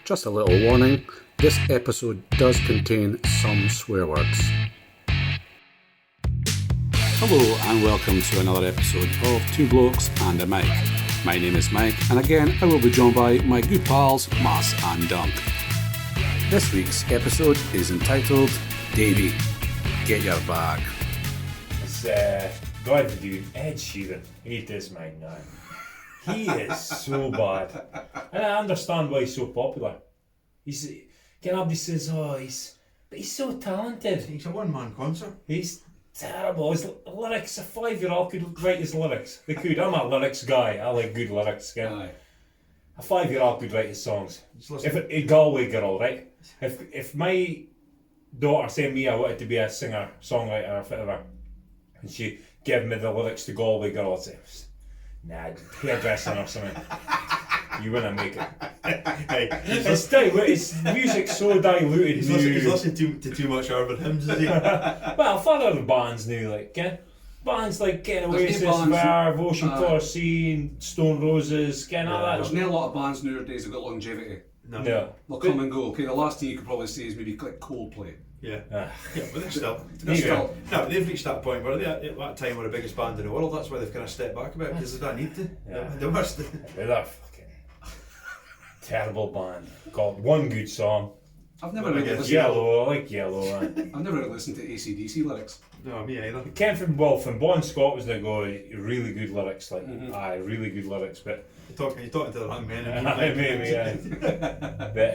Just a little warning, this episode does contain some swear words. Hello and welcome to another episode of Two Blokes and a Mic. My name is Mike, and again I will be joined by my good pals Mas and Dunk. This week's episode is entitled Davie, Get Your Bag. It's glad to do Ed Sheeran. Hate this man now. He is so bad. And I understand why he's so popular. He's everybody says, but he's so talented. He's a one-man concert. He's terrible. His lyrics, a 5-year-old could write his lyrics. They could. I'm a lyrics guy. I like good lyrics. Aye. A 5-year-old could write his songs. If a Galway girl, right? If my daughter said me I wanted to be a singer, songwriter, or whatever, and she gave me the lyrics to Galway girl, I'd say, nah, hairdressing or something. You wouldn't make it. It's music's so diluted. He's listening to too much urban hymns, is he? Well, further the bands now, bands like Oasis, Verve, Ocean Floor Scene, Stone Roses, all that. There's not a lot of bands nowadays that got longevity. No. They'll come and go. Okay, the last thing you could probably say is maybe like Coldplay. Yeah. But they're still. No, they've reached that point where they're at that time were the biggest band in the world. That's why they've kind of stepped back a bit because they don't need to. Yeah. They must. They're a fucking terrible band. Called one good song. I've never really listened. Yellow, I like Yellow. I've never really listened to AC/DC lyrics. No, me either. Came from Bon Scott was the guy. Really good lyrics, really good lyrics. But You're talking to the wrong man. maybe, but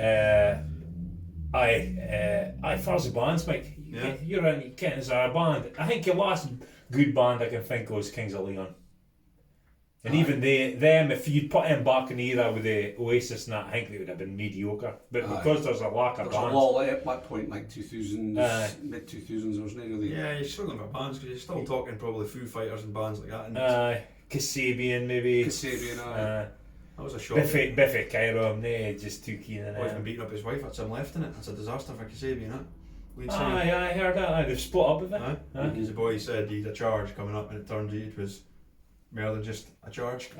I far as the bands, Mike. You're in Kent as a band. I think your last good band I can think of was Kings of Leon. And even them, if you'd put them back in the era with the Oasis and that, I think they would have been mediocre. But because there's a lack of bands. Well, at that point, like 2000s, mid 2000s, there was not really. Yeah, you're struggling with bands because you're still talking probably Foo Fighters and bands like that. And Kasabian maybe. that was a shock. Biffy Cairo, just too keen in Boy's it. been beating up his wife, that's him left in it. That's a disaster for Kasabian, huh? I heard that. They've split up with it. Because the boy said he had a charge coming up and it turned out it was more than just a charge.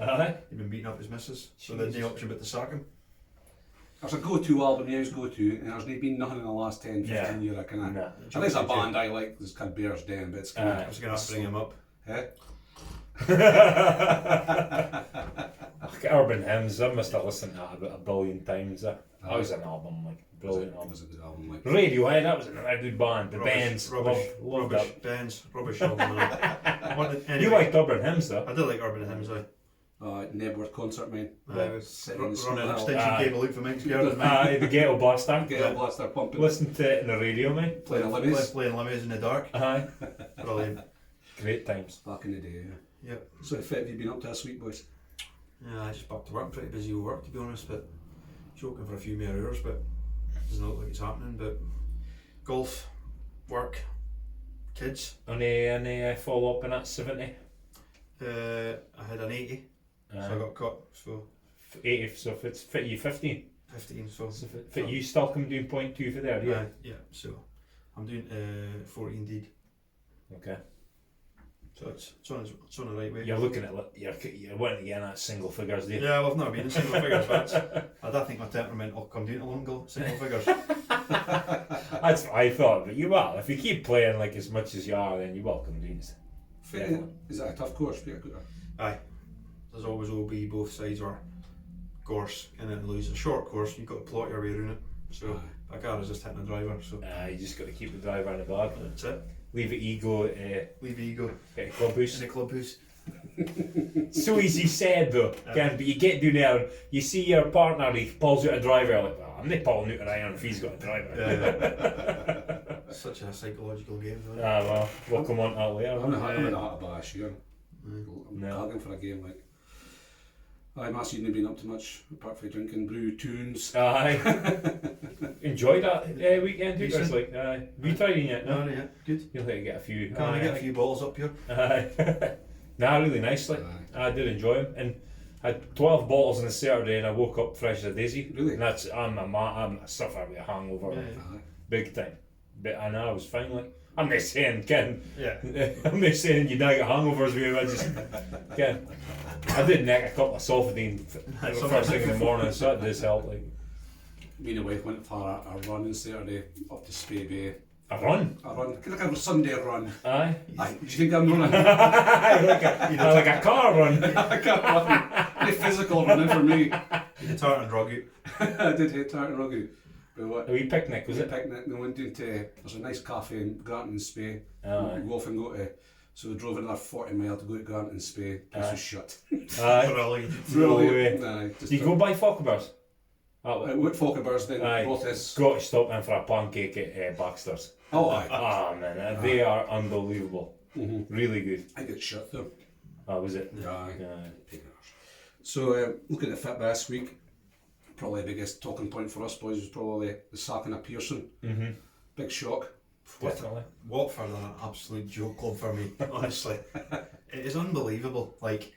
He'd been beating up his missus, so they had no option but to sack him. There's a go-to album you always go to, and there's not been nothing in the last 10, 15 years I can. There's a band I like, there's called Bears Den, but it's kind of. I was going to have to bring him up. Urban Hymns, I must have listened to that about a billion times. That was an album, brilliant album. Was it the album like? Radiohead, that was a good band. The bands, rubbish album. You liked Urban Hymns though? I did like Urban Hymns, Nebworth concert, man. Running an extension cable out for Mike's garden, the Ghetto Blaster. Ghetto Blaster pumping. Listen to it in the radio, man. Playing Limmies in the dark. Brilliant. Great times. Back in the day, Yep. So what have you been up to this week, boys? Yeah, I just back to work, pretty busy with work to be honest, but joking for a few more hours, but it doesn't look like it's happening. But golf, work, kids. Any follow up in that 70? I had an 80, so I got cut. So 80, so if it's fit you 15. 15, so fit you still come doing 0.2 for there, yeah? Yeah, so I'm doing 40 indeed. Okay. So it's on the right way. You're looking at you're wanting to get in that single figures, do you? Yeah, well, I've never been in single figures, but I don't think my temperament will come down to single figures. That's what I thought, but you will. If you keep playing like as much as you are, then you will come down. Is that a tough course for you? Aye. There's always will be both sides or course, and then lose a short course. You've got to plot your way around it. So a car is just hitting the driver. So you just got to keep the driver in the bag. That's it. Leave it ego. Leave ego. Get a clubhouse. In a clubhouse. So easy said though, but you get down there, you see your partner, he pulls out a driver, like, well, I'm not pulling out an iron if he's got a driver. Yeah. Such a psychological game. Well, we'll come on to that later. I'm in a hot bash here. I'm gagging for a game like. Mass, you've not been up to much apart from drinking brew tunes. Enjoyed that weekend, too. It's like, have you tried it yet? No, yeah, good. You'll have to get a few. Can I get a few bottles up here? Nah, really nice. I did enjoy them, and I had 12 bottles on a Saturday, and I woke up fresh as a daisy. Really? And that's I'm a suffer with a hangover, big time. But I know I was fine. Like I'm not saying, Ken. Yeah. I'm not saying you don't get hangovers with you. I just, Ken. I did neck a couple of Solfidine first thing in the morning, so that does help. Like, Me and the wife went for a run on Saturday up to Spey Bay. A run? A run, like a Sunday run. Aye. Aye. Do you think I'm running? like a car run. I can't run. Any physical running for me. You did Tartan Druggy. I did hit Tartan Rugby. But what? A wee picnic, was it? Picnic. We went into, there's a nice cafe in Granton and Spey. Aye. We often go to, so we drove another 40 mile to go to Granton and Spey. Place was shut. Aye. Brilliant. No way. Aye, just Do you go by Falconburs? At Falconburs, then Aye. brought us. Got to stop in for a pancake at Baxter's. Oh, aye. Ah man, they are unbelievable. Mm-hmm. Really good. I get shut though. Oh, was it? Aye. Yeah. So, looking at the fit this week, probably the biggest talking point for us boys was probably the sacking of Pearson. Mm-hmm. Big shock. Definitely. Watford are an absolute joke club for me, honestly. It is unbelievable. Like,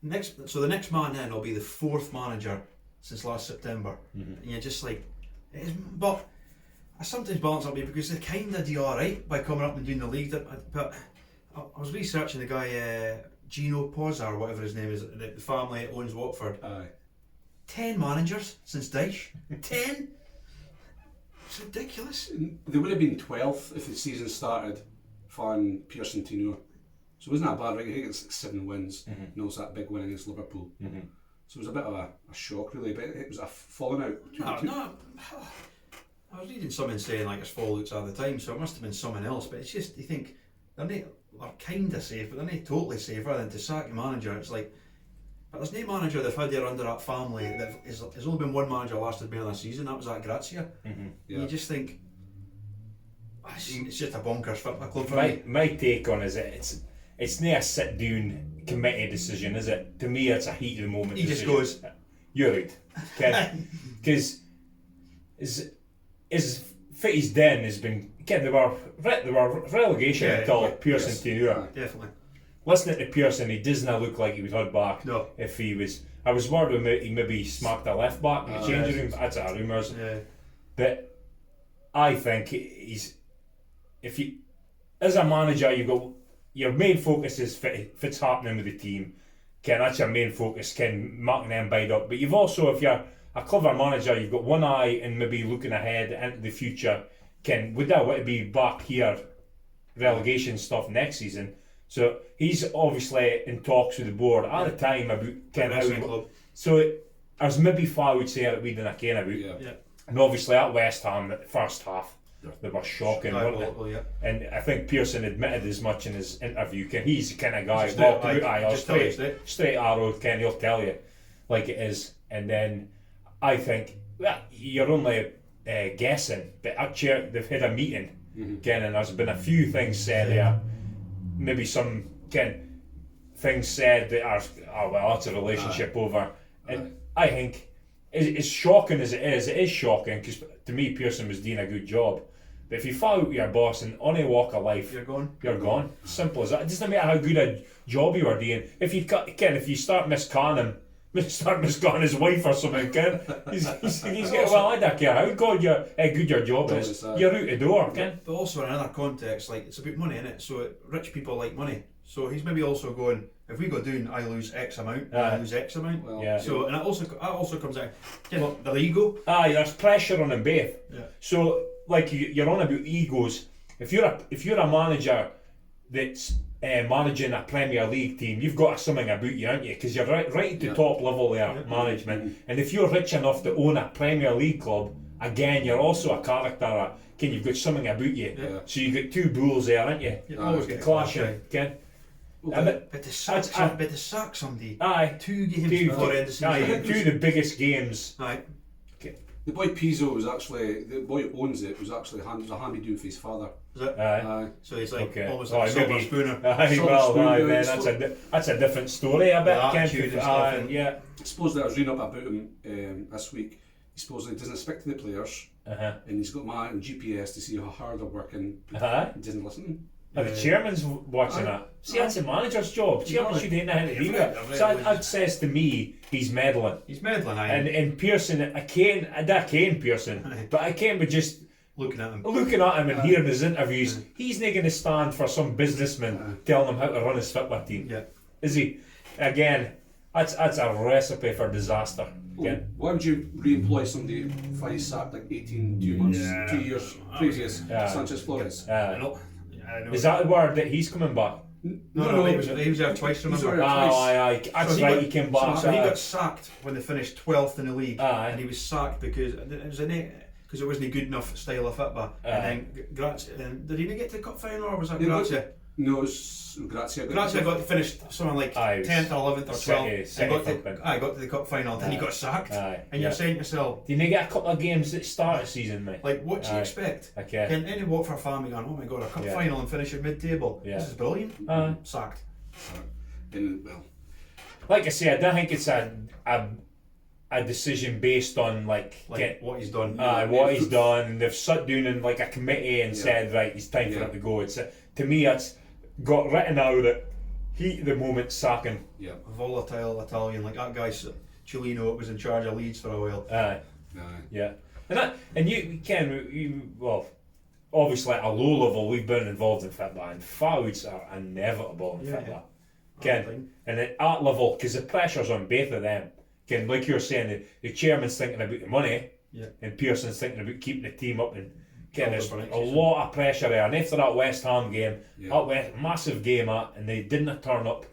the next man in will be the 4th manager since last September. Mm-hmm. And you're just like, it is, but I sometimes balance up because they kind of do alright by coming up and doing the league. But I was researching the guy, Gino Pozza, or whatever his name is, the family that owns Watford. Aye. 10 managers since Dyche. 10? It's ridiculous. They would have been 12th if the season started following Pearson Tino. So it wasn't that bad, right? I think it's 7 wins. Mm-hmm. And also that big win against Liverpool. Mm-hmm. So it was a bit of a shock really, but it was a falling out. No, I was reading something saying like it's fallouts all the time, so it must have been someone else. But it's just, you think they're kind of safe, but they're not totally safe. Rather than to sack your manager, it's like, but there's no manager they've had there under that family that there's only been one manager lasted more than a season. That was at Grazia. Mm-hmm. Yeah. You just think it's just a bonkers football club for My me. my take on is it's not a sit down committee decision, is it? To me, it's a heat of the moment. He just decision. goes, "You're right," because his Fitty's den has been. Again, they were relegation until Pearson yes. to Newer. definitely. Listening to Pearson, he doesn't look like he was held back. No. If he was, I was worried he maybe smacked a left back in the changing room. That's a rumours. Yeah. But I think if you, as a manager, you go, your main focus is fit's happening with the team. That's your main focus, marking them bide up. But you've also, if you're a clever manager, you've got one eye and maybe looking ahead into the future. Would I want to be back here, relegation stuff next season? So he's obviously in talks with the board at the time about how. So there's maybe far would say that we didn't care about. Yeah. And obviously at West Ham, the first half, they were shocking, weren't they? Yeah. And I think Pearson admitted as much in his interview. He's the kind of guy straight arrow. He'll tell you like it is. And then I think you're only guessing, but actually they've had a meeting, and there's been a few things said there. Maybe some things said that are, that's a relationship over. And I think, as shocking as it is shocking, because to me Pearson was doing a good job. But if you fall out with your boss in any walk of life, You're gone. You're gone. Simple as that. It doesn't matter how good a job you are doing. If you start miscanning his wife or something, he's getting, well, I don't care how good your job is. You're out the door, But also in another context, like it's about money, innit? So rich people like money. So he's maybe also going, if we go down, I lose X amount, I lose X amount. Well, yeah. So and that also comes out. Their ego. There's pressure on them both. Yeah. So like you're on about egos. If you're a manager that's managing a Premier League team, you've got something about you, aren't you? Because you're right at the top level there, management. And if you're rich enough to own a Premier League club, again, you're also a character. You've got something about you. Yeah. So you've got two bulls there, aren't you? You always get clashing. But to sack somebody. Aye. 2 games before end of season. Two of the biggest games. Aye. The boy Pizzo was actually, the boy who owns it was actually a handy-do for his father. Is it? Aye. So he's like almost Oh, like a silver maybe- spooner. That's a different story. I bet. The attitude and stuff, Yeah. I suppose that I was reading up about him this week. He supposedly doesn't speak to the players, and he's got my GPS to see how hard they're working. He doesn't listen. The chairman's watching that. See, that's a manager's job. Chairman should have nothing to do with it. So that says to me, he's meddling. He's meddling, aye. And Pearson, I can't Pearson, but I can't be just looking at him and hearing his interviews. He's not going to stand for some businessman telling him how to run his football team. Yeah. Is he? Again, that's a recipe for disaster. Okay. Why would you re-employ somebody if I sacked like 18, 2 months, 2 years previous, Sanchez Flores? I know. Is that the word that he's coming back? No, he was there twice, remember? Aye. That's So right, he came back. So he got sacked when they finished 12th in the league, Aye. and he was sacked because it wasn't a good enough style of football. And then Grazia, did he not get to the cup final, or was that Grazia? No, it was Grazia. Grazia got to finish something like 10th or 11th or 12th. Got to the cup final, then he got sacked. And you're saying to yourself, didn't he get a couple of games at the start of the season, mate? like, what do you expect? Okay. Can any Watford family going, oh my god, a cup final and finish at mid-table? This is brilliant. Sacked. And, well, like I say, I don't think it's a decision based on like what he's done. What he's done. They've sat down in like a committee and said, right, it's time for him to go. It's to me, it's got written out at heat of the moment sacking. Yeah, a volatile Italian like that guy Cellino was in charge of Leeds for a while. Yeah, and you can well, obviously at a low level we've been involved in football and fouls are inevitable in football. Ken, and at that level, because the pressure's on both of them. Ken, like you're saying, the chairman's thinking about the money, and Pearson's thinking about keeping the team up, and Ken, there's a lot of pressure there. And after that West Ham game, massive game and they didn't turn up.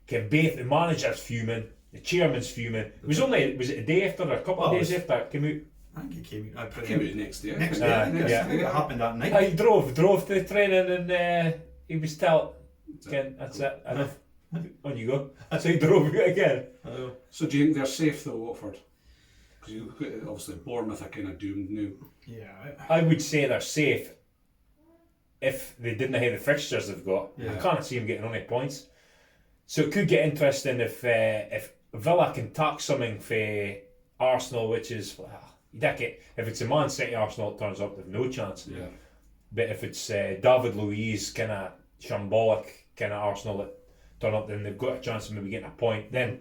Ken, both the manager's fuming, the chairman's fuming. Was it a day after, or a couple of days after it came out? I think it came out. came out the next day. Next day, I think it happened that night. He drove to the training and he was told, Ken, that's it, enough. On you go. So he drove out again. So do you think they're safe though, Watford? Because obviously Bournemouth are kind of doomed now. Yeah, I would say they're safe if they didn't have the fixtures they've got. I can't see them getting only points. So it could get interesting if Villa can tack something for Arsenal, which is if it's a Man City Arsenal, it turns up they've no chance. Yeah. But if it's David Luiz kind of shambolic kind of Arsenal that turn up, then they've got a chance of maybe getting a point. Then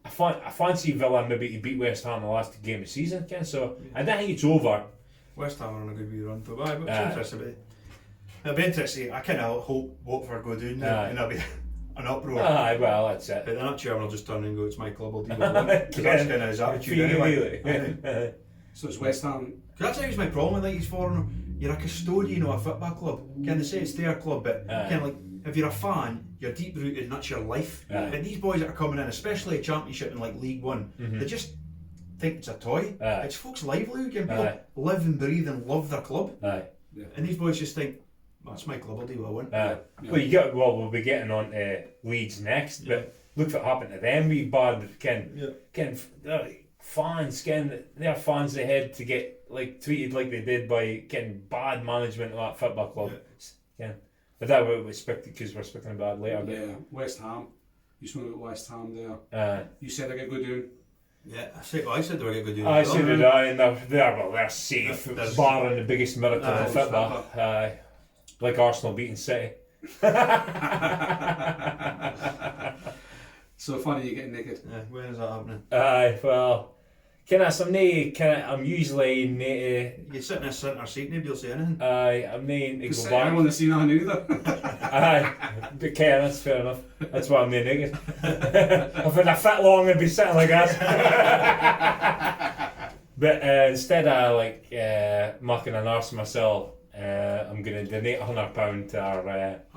I fancy Villa maybe to beat West Ham in the last game of the season, Ken. So I don't think it's over. West Ham are on a good wee run, but it's interesting. It'll be interesting. I kind of hope Watford go down and there'll be an uproar. Well, that's it. But then that chairman will just turn and go, it's my club, I'll deal with it. Because that's kind of his attitude anyway. So it's West Ham. That's always my problem with these foreigners. You're a custodian of a football club. Can they say it's their club, but kind of like, if you're a fan, you're deep rooted and that's your life. But these boys that are coming in, especially a championship in like League One, they just think it's a toy. It's folks' livelihood. People live and breathe and love their club. And these boys just think, that's my club, I'll do what I want. We'll be getting on to Leeds next, but look what happened to them. We bad fans, their fans they had to get like treated like they did by getting bad management of that football club. But that we expected because we're speaking about it later. Yeah, West Ham. You spoke about West Ham there. You said they get good doing. Yeah, I said they were good doing. I said it, and they're safe, barring the biggest miracle in football. Like Arsenal beating City. So funny you getting naked. Yeah, when is that happening? Well, I'm usually you sit in a centre seat, nobody will say anything. I'm named to go I back. don't want to see nothing either. But that's fair enough. That's why I'm named naked. If I'd fit long, I'd be sitting like that. But instead of making an arse of myself, I'm going to donate £100 to our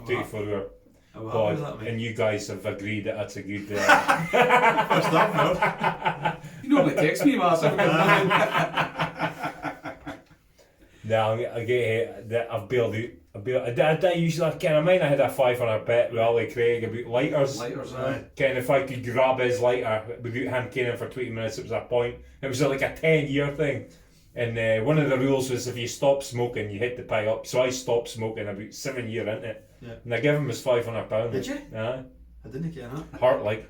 24-hour pod, and you guys have agreed that that's a good. What's that for? You normally text me, Mars. No, I get that. I've bailed out. I usually I had a £500 bet with Ollie Craig about lighters. If I could grab his lighter without him caring for 20 minutes, it was a point. It was like a 10-year thing. And one of the rules was if you stop smoking, you hit the pie up. So I stopped smoking about 7 years into it. And I gave him his £500. Did you? Yeah. I didn't get that. Heart like.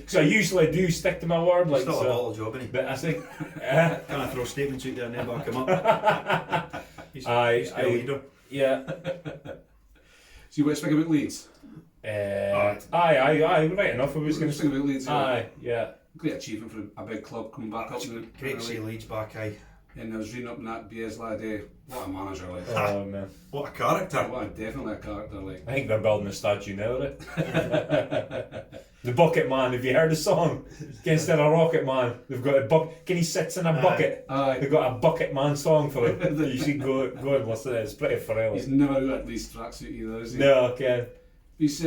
So I usually do stick to my word. Like, still a bottle job, innit? But I think. Can I throw statements out there and then back him up? He's a leader. Yeah. So you want to speak about Leeds? Aye, right enough. I was going to speak about Leeds. Yeah. Great achievement for a big club coming back up. Great to see Leeds back, aye. And I was reading up in that BS lad day. What a manager, like. Oh man. What a character. What definitely a character, like. I think they're building a statue now, right? The Bucket Man, have you heard the song? Instead of Rocket Man, they've got a bucket. Can he sits in a bucket? They've got a Bucket Man song for it. You should go and listen to it. It's pretty thrilling. He's never out at least tracksuit either, is he? No, okay. He's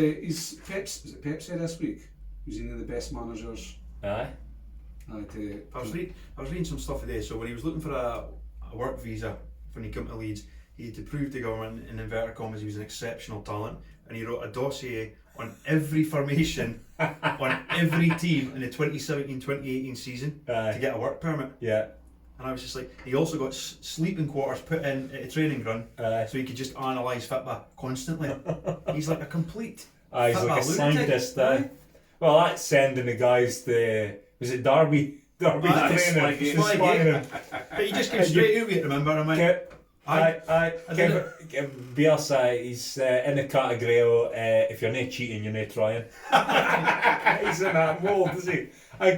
Pep's. Is it Pep said this week? He's one of the best managers. Aye. I was reading some stuff today. So when he was looking for a work visa when he came to Leeds, he had to prove to government in inverted commas he was an exceptional talent, and he wrote a dossier on every formation on every team in the 2017-2018 season to get a work permit. Yeah. And I was just like, he also got sleeping quarters put in at a training ground so he could just analyse football constantly. He's like a complete He's like a scientist. Well, that's sending the guys to, was it Derby? Derby training. But he just came straight out with it, remember? I'm like, Bielsa, he's in the category of if you're not cheating, you're not trying. He's in that mould, is he? I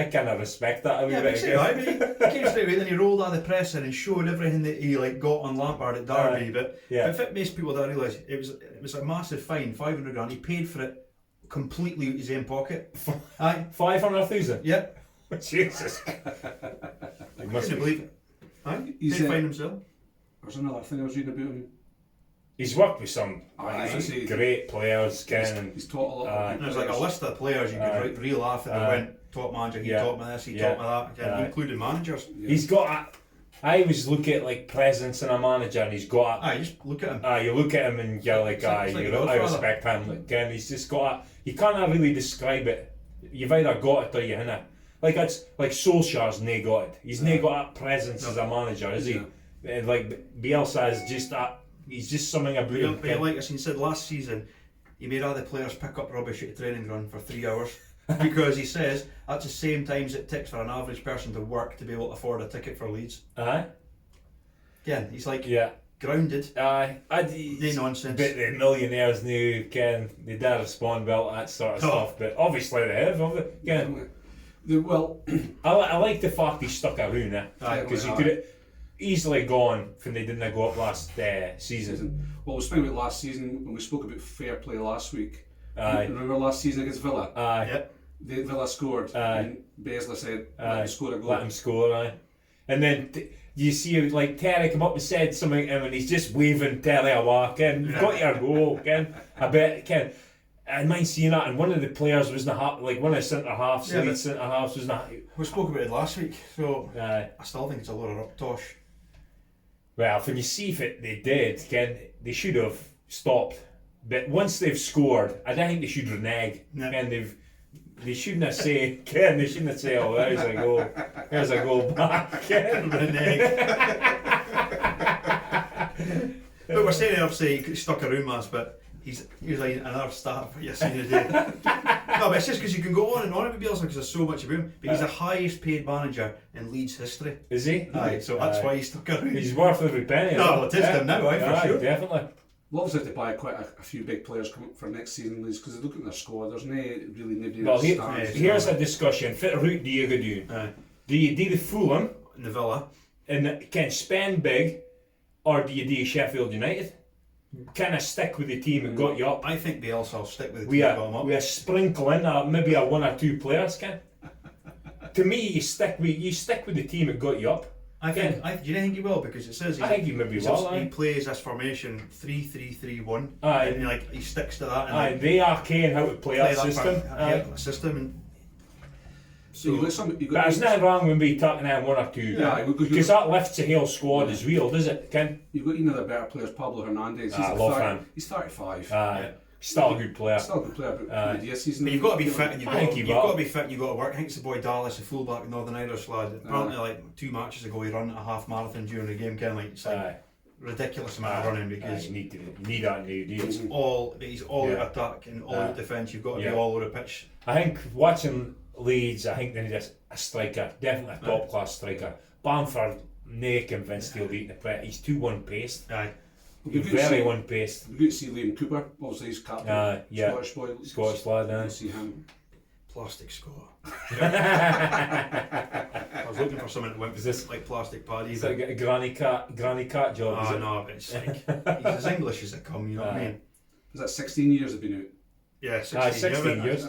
kind of respect that a wee bit. But he came straight away, then he rolled out of the press and showed everything that he got on Lampard at Derby. But if most people don't realise, it was a massive fine, 500 grand. He paid for it completely out of his own pocket. 500,000? Yep. Jesus. I couldn't believe it. He fined himself. There's another thing I was reading about him. He's worked with some great players, He's taught a lot. There's like a list of players you could reel off that went top manager, he taught me this, he taught me that, including managers. He's got I always look at like presence in a manager, and he's got just look at him. You look at him and you're like, I respect him. Again, he's just got you can't really describe it. You've either got it or you haven't. Like it's like Solskjaer's nae got it. He's nae got that presence as a manager, is he? And like Bielsa is just that. He's just something about him. But like I said last season, he made all the players pick up rubbish at the training ground for 3 hours because he says that's the same times it takes for an average person to work to be able to afford a ticket for Leeds. Again, he's like grounded. No nonsense. But the millionaires now they don't respond well to that sort of stuff. But obviously they have. Again, well, I like the fact he stuck around because he could have easily gone when they didn't go up last season. Well, we spoke about last season when we spoke about fair play last week. Remember last season against Villa? Villa scored and Beasley said let him score a goal. Let him score, And then you see like Terry come up and said something to him and he's just waving Terry away. You've got your goal, I bet, I mind seeing that, and one of the players was one of the centre halves, centre halves was not. We spoke about it last week, so I still think it's a lot of tosh. Well, when you see if they did, they should have stopped. But once they've scored, I don't think they should renege. They shouldn't have said, oh, there's a goal back. Renege. But we're saying obviously he stuck around, lads, but he's like another star for you seen today. No, but it's just because you can go on and on about Bielsa because there's so much about him. But he's the highest paid manager in Leeds history. Is he? So that's why he's stuck around. He's worth every penny. No, it is him now, for sure. Definitely. We'll obviously have to buy quite a few big players coming up for next season, Leeds, because they look at their squad. There's nobody. Well, here's a discussion. What route do you go down? Do you do the Fulham in the Villa and can spend big, or do you do Sheffield United? Kind of stick with the team that got you up. I think Bielsa will stick with the team that got him up. We are sprinkling maybe a one or two players. To me, you stick with the team that got you up. Do you think he will? Because it says I think he maybe will. He plays this formation 3-3-3-1, and he sticks to that. And they are keen how to play that system. So but there's nothing wrong with me talking out one or two. Because that lifts the whole squad as real, does it, Ken? You've got one of the better players, Pablo Hernandez. I love him. He's 35. Still a good player. But you've got to be fit and you've got to be fit and you've got to work. I think it's the boy Dallas, the fullback in Northern Irish lad. Apparently, like 2 matches ago, he ran a half marathon during the game. It's like ridiculous amount of running because you need that new deal. He's all out attack and all out defence. You've got to be all over the pitch. I think watching Leeds, I think they need a striker, definitely a top class striker. Bamford, nae convinced he'll beat the play. He's too one paced. Very one paced. We're going to see Liam Cooper, obviously he's captain. Scottish boy. Scottish lad, We'll see him. Plastic Scott. I was looking for something that went with this like plastic paddy. It's like a granny cat job. No, but it's like he's as English as it come, you know what I mean? Was that 16 years have been out? Yeah, 16 years.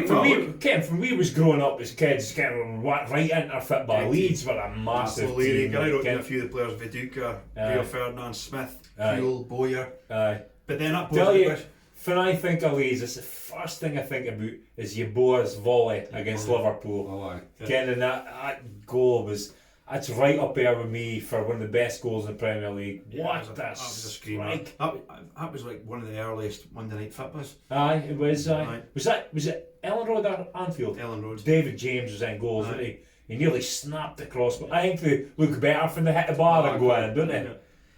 From we was growing up as kids, right into football. Leeds were a massive team. I wrote down a few of the players: Viduka, Rio Ferdinand, Smith, Puel, Bowyer. But then that poses when I think of Leeds, it's the first thing I think about is Yeboah's volley against Liverpool. Ken, and that goal that's right up there with me for one of the best goals in the Premier League. That was a screamer. That was like one of the earliest Monday Night Footballs. Aye, it was. Was it Ellen Road or Anfield? Ellen Road. David James was in goals, wasn't he? He nearly snapped across, but I think they look better when they hit the bar and go in, don't they? Yeah.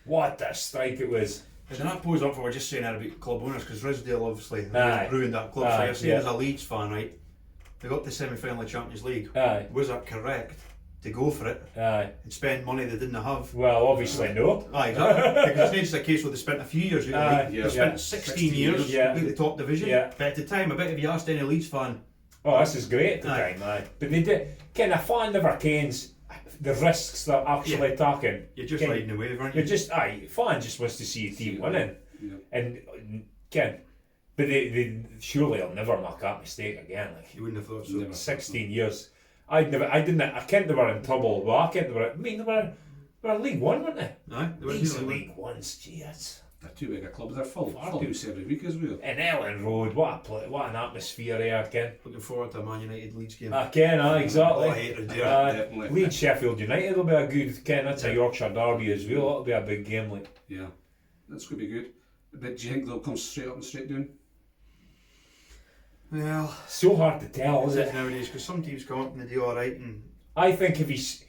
What a strike it was. And that pose up for we're just saying that about club owners, because Ridsdale obviously ruined that club. So you're saying as a Leeds fan, right? They got to the semi-final of Champions League. Was that correct to go for it and spend money they didn't have? Well, obviously no. Exactly. Because it's a case where they spent a few years out of the league. They spent 16 years out the top division. But at the time, I bet if you asked any Leeds fan, this is great at the time, But they did. A fan never kens the risks they're actually taking. You're just riding the wave, aren't you? You're just, fan just wants to see a team winning. And but they surely will never make that mistake again. Like, you wouldn't have thought so. 16 years. I can't they were in trouble. Well, they were League One, weren't they? These are League Ones, gee, they're too big a club. They're full house every week as well. And Ellen Road, what an atmosphere there, Ken. Looking forward to a Man United Leeds game. Exactly. I hate it, Leeds Sheffield United will be a good, Ken. That's a Yorkshire derby as well. That'll be a big game, like. Yeah, that's going to be good. But do you think they'll come straight up and straight down? Well, so hard to tell, is it? Nowadays, because some teams come up and they do alright. And I think if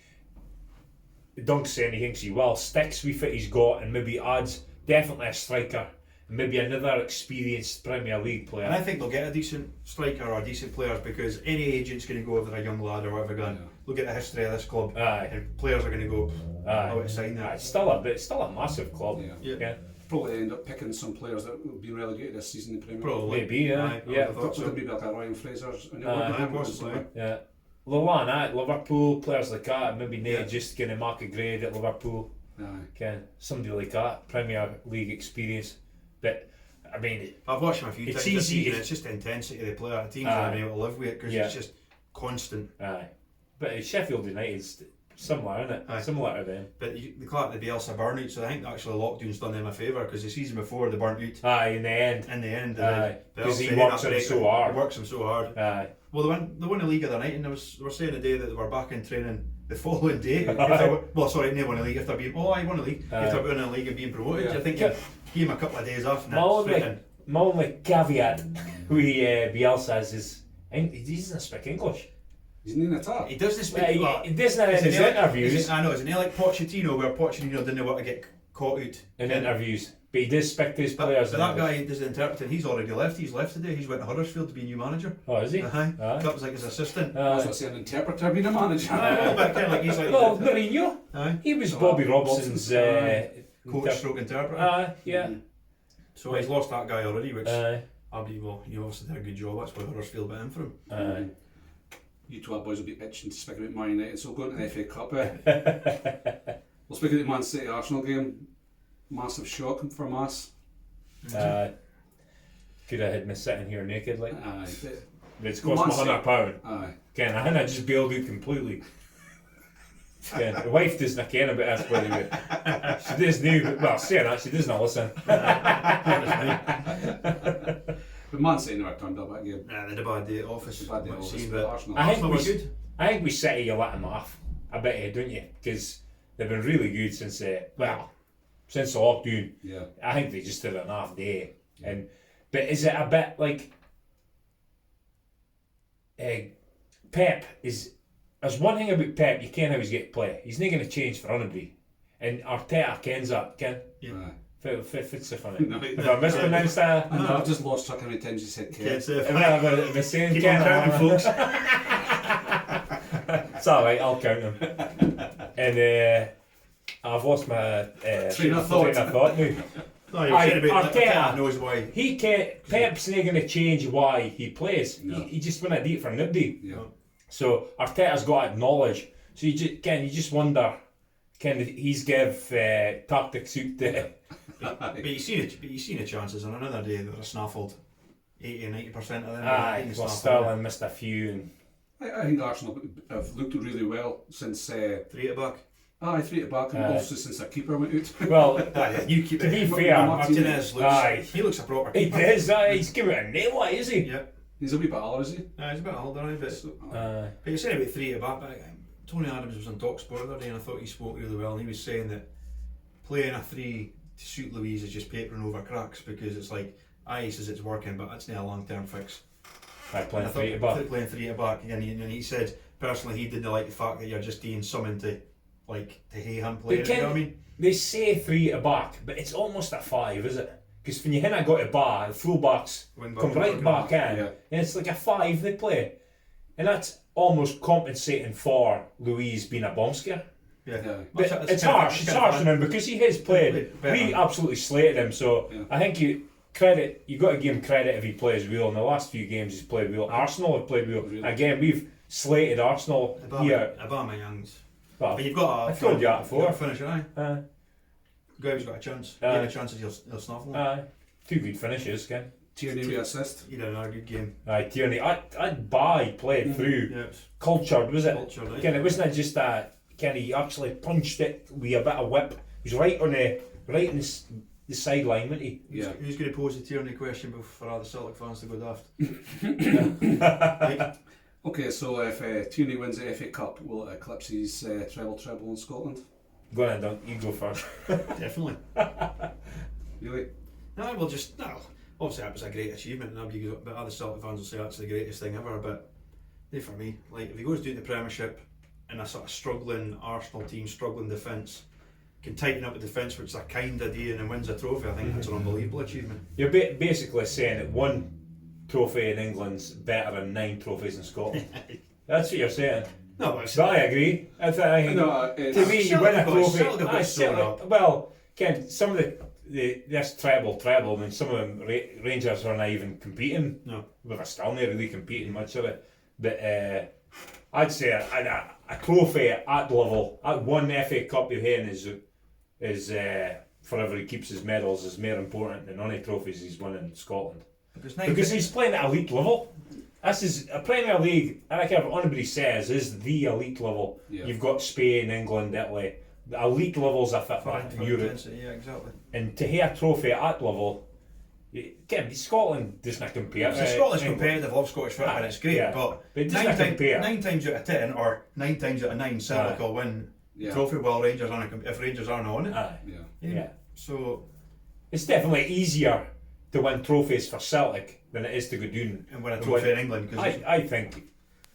Dunk's saying he thinks he will, sticks with it he's got and maybe adds definitely a striker and maybe another experienced Premier League player. And I think they'll get a decent striker or decent players, because any agent's going to go over a young lad or whatever going, look at the history of this club. And players are going to go, I would sign that. It's still a massive club. Yeah. Probably end up picking some players that will be relegated this season in the Premier League. Probably. Maybe, yeah. Maybe like a Ryan Fraser's. Possibly. Yeah. Luan at Liverpool, players like that, maybe just going to mark a grade at Liverpool. Somebody like that, Premier League experience. But I mean, I've watched him a few times. It's easy. It's just the intensity of the player. The team's not been able to live with it because it's just constant. But Sheffield United's similar, isn't it? Similar to them. But the Clark the Bielsa burnout, so I think actually lockdown's done them a favour, because the season before they burnt out. In the end. Because he works them so hard. He works them so hard. Well, they won the league of the night, and they were saying the day that they were back in training the following day. They won the league. If they're being, I won the league. If they're winning the league and being promoted, I think give him a couple of days off. My only caveat with Bielsa is he doesn't speak English. He's in the top. He doesn't speak. He doesn't in his interviews. I know, isn't he like Pochettino, where Pochettino didn't want to get caught out in interviews? But he does speak to his players. But that guy does the interpreting. He's already left. He's left today. He's went to Huddersfield to be new manager. Oh, is he? That was like his assistant. I was saying an interpreter being a manager. But kind of like he's like. Well, Mourinho. He was Bobby Robson's coach stroke interpreter. So he's lost that guy already, which he obviously did a good job. That's why Huddersfield went in for him. You two boys will be itching to speak about Man United, so we'll go into the FA Cup. We'll speak about the Man City Arsenal game. Massive shock for Mass. Could have had me sitting here naked, like. It's cost me £100. Ken, I just bailed out completely. Ken, the wife doesn't care about this, by the way. She does now, but saying that, she doesn't listen. But Man City never turned up that game. They had a bad day at office. But Arsenal. I think we City, you let them off. I bet you, don't you? Because they've been really good since the lockdown. Yeah. I think they just did an half day. But is it a bit like Pep is? There's one thing about Pep, you ken how he's going to play. He's not going to change for anybody. And Arteta kens that, Ken. Yeah. Fits it for me. Have I mispronounced that? No, I've just lost track how many times you said Ken. Am I saying Ken? Folks. It's alright, I'll count them. And I've lost my train of thought now. Arteta knows why. Pep's not going to change why he plays. No. He just won't do it for nobody. Yeah. So Arteta's got to acknowledge. So you just wonder, can he's give tactics out there? But you seen the chances on another day that were snaffled. 80-90% of them. Aye, well, Sterling missed a few. And I think Arsenal have looked really well since... 3 at back. Aye, 3 at back, and also since their keeper went out. Well, you keep to be it. fair, Martinez he looks a proper he keeper. does. He's giving it a nail, is he? Yeah. He's a wee bit older, is he? He's a bit older, but you're saying about 3 at back. But Tony Adams was on TalkSport the other day, and I thought he spoke really well. And he was saying that playing a 3 to suit Louise is just papering over cracks, because it's like, he says it's working, but that's not a long-term fix. Playing 3 at back. Playing 3 at back, and he said personally he didn't like the fact that you're just doing something to hey him play. You know what I mean? They say 3 at back, but it's almost a 5, is it? Because when you hit go to bar, the full backs come right back in, and it's like a 5 they play, and that's almost compensating for Louise being a bomb scare. But it's harsh. It's harsh on him because he has played. We absolutely slated him, so I think you got to give him credit if he plays well. In the last few games, he's played well. Arsenal have played well. Again, we've slated Arsenal here. Aubameyang's. Well, but you've got I've told you that before. Finisher, aye. Graham's got a chance. Give a chance, he'll snuffle him. 2 good finishes, Ken. Tierney with assist. He did another good game. Tierney. I'd played through. Yeah, Cultured, was it? Cultured, right? Ken, it wasn't just that. Ken, he actually punched it with a bit of whip. He was right on the sideline, wasn't he? Yeah. Who's going to pose the Tierney question for other Celtic fans to go daft? Okay, so if Tierney wins the FA Cup, will it eclipse his treble in Scotland? Go on, Dunk. You go first. Definitely. Really? No, obviously that was a great achievement, but other Celtic fans will say that's the greatest thing ever. But for me, like if he goes down the Premiership in a sort of struggling Arsenal team, struggling defence, can tighten up the defence, which is a kind of doing, and wins a trophy, I think that's an unbelievable achievement. You're basically saying that 1 trophy in England's better than 9 trophies in Scotland. That's what you're saying. No, but I agree. To me, you win a trophy. Well, Ken, some of this treble, I mean, some of them Rangers are not even competing. No, they're still not really competing much of it. But I'd say a trophy at level, at 1 FA Cup you're hitting is forever he keeps his medals is more important than any trophies he's won in Scotland. Because he's playing at elite level. This is a Premier League, I don't care what anybody says, is the elite level. Yeah. You've got Spain, England, Italy. The elite levels are fit for Europe. Yeah, exactly. And to have a trophy at that level, again, Scotland doesn't compare. Scotland's competitive, I love Scottish football, and it's great, but it doesn't compare. 9 times out of 10, or 9 times out of 9, Celtic will win trophy while Rangers aren't, if Rangers aren't on it. So it's definitely easier to win trophies for Celtic than it is to go down and win a trophy in England. I think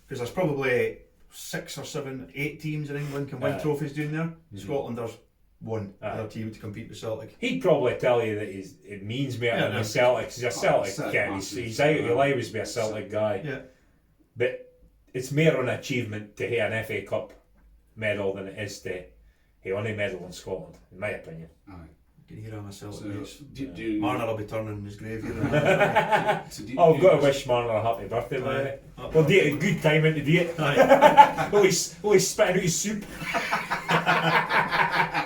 because there's probably 6 or 7, 8 teams in England can win trophies down there. Scotland, there's 1 other team to compete with Celtic. He'd probably tell you that it means more than the Celtic. He's a Celtic guy. He's out. He'll always be a Celtic guy. Yeah. But it's more an achievement to have an FA Cup medal than it is to have any medal in Scotland, in my opinion. Aye. You can hear on myself. Marner will be turning in his grave here. I've got to wish Marner a happy birthday, by the way. We'll do it a good time into do it. Only spitting out his soup.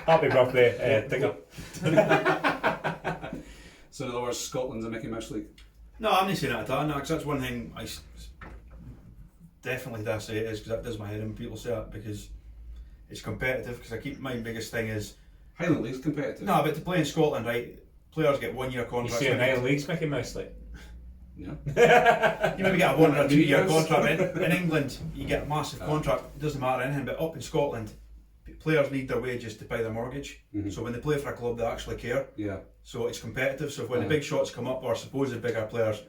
Happy birthday, Tigger. So in other words, Scotland's a Mickey Mouse League? No, I'm not saying that at all, because that's one thing I definitely do say it is, because that does my head in when people say that, because it's competitive, because my biggest thing is Highland League's competitive. No, but to play in Scotland, right, players get 1 year contracts. You see Highland League's Mickey Mouse League? Yeah. You maybe get a 1 or 2 year contract. In England, you get a massive contract, it doesn't matter anything, but up in Scotland, players need their wages to pay their mortgage. So when they play for a club, they actually care. Yeah. So it's competitive. So when the big shots come up, or supposed bigger players,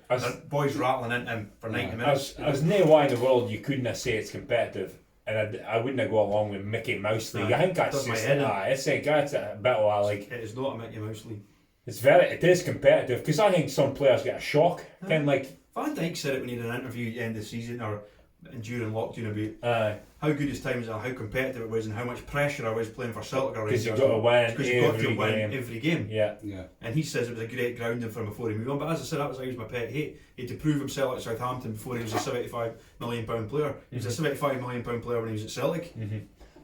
boys rattling into him for 90 minutes. There's no way in the world you couldn't say it's competitive. And I wouldn't go along with Mickey Mouse League. I think that's just that's a bit of like. It is not a Mickey Mouse League. It is competitive, because I think some players get a shock. Kind of like Van Dijk said it when he did an interview at the end of the season or during lockdown about how good his time was and how competitive it was and how much pressure I was playing for Celtic. Because you've got to win every game. Yeah. And he says it was a great grounding for him before he moved on. But as I said, that was always my pet hate. He had to prove himself at Southampton before he was a £75 million player. He was a £75 million player when he was at Celtic.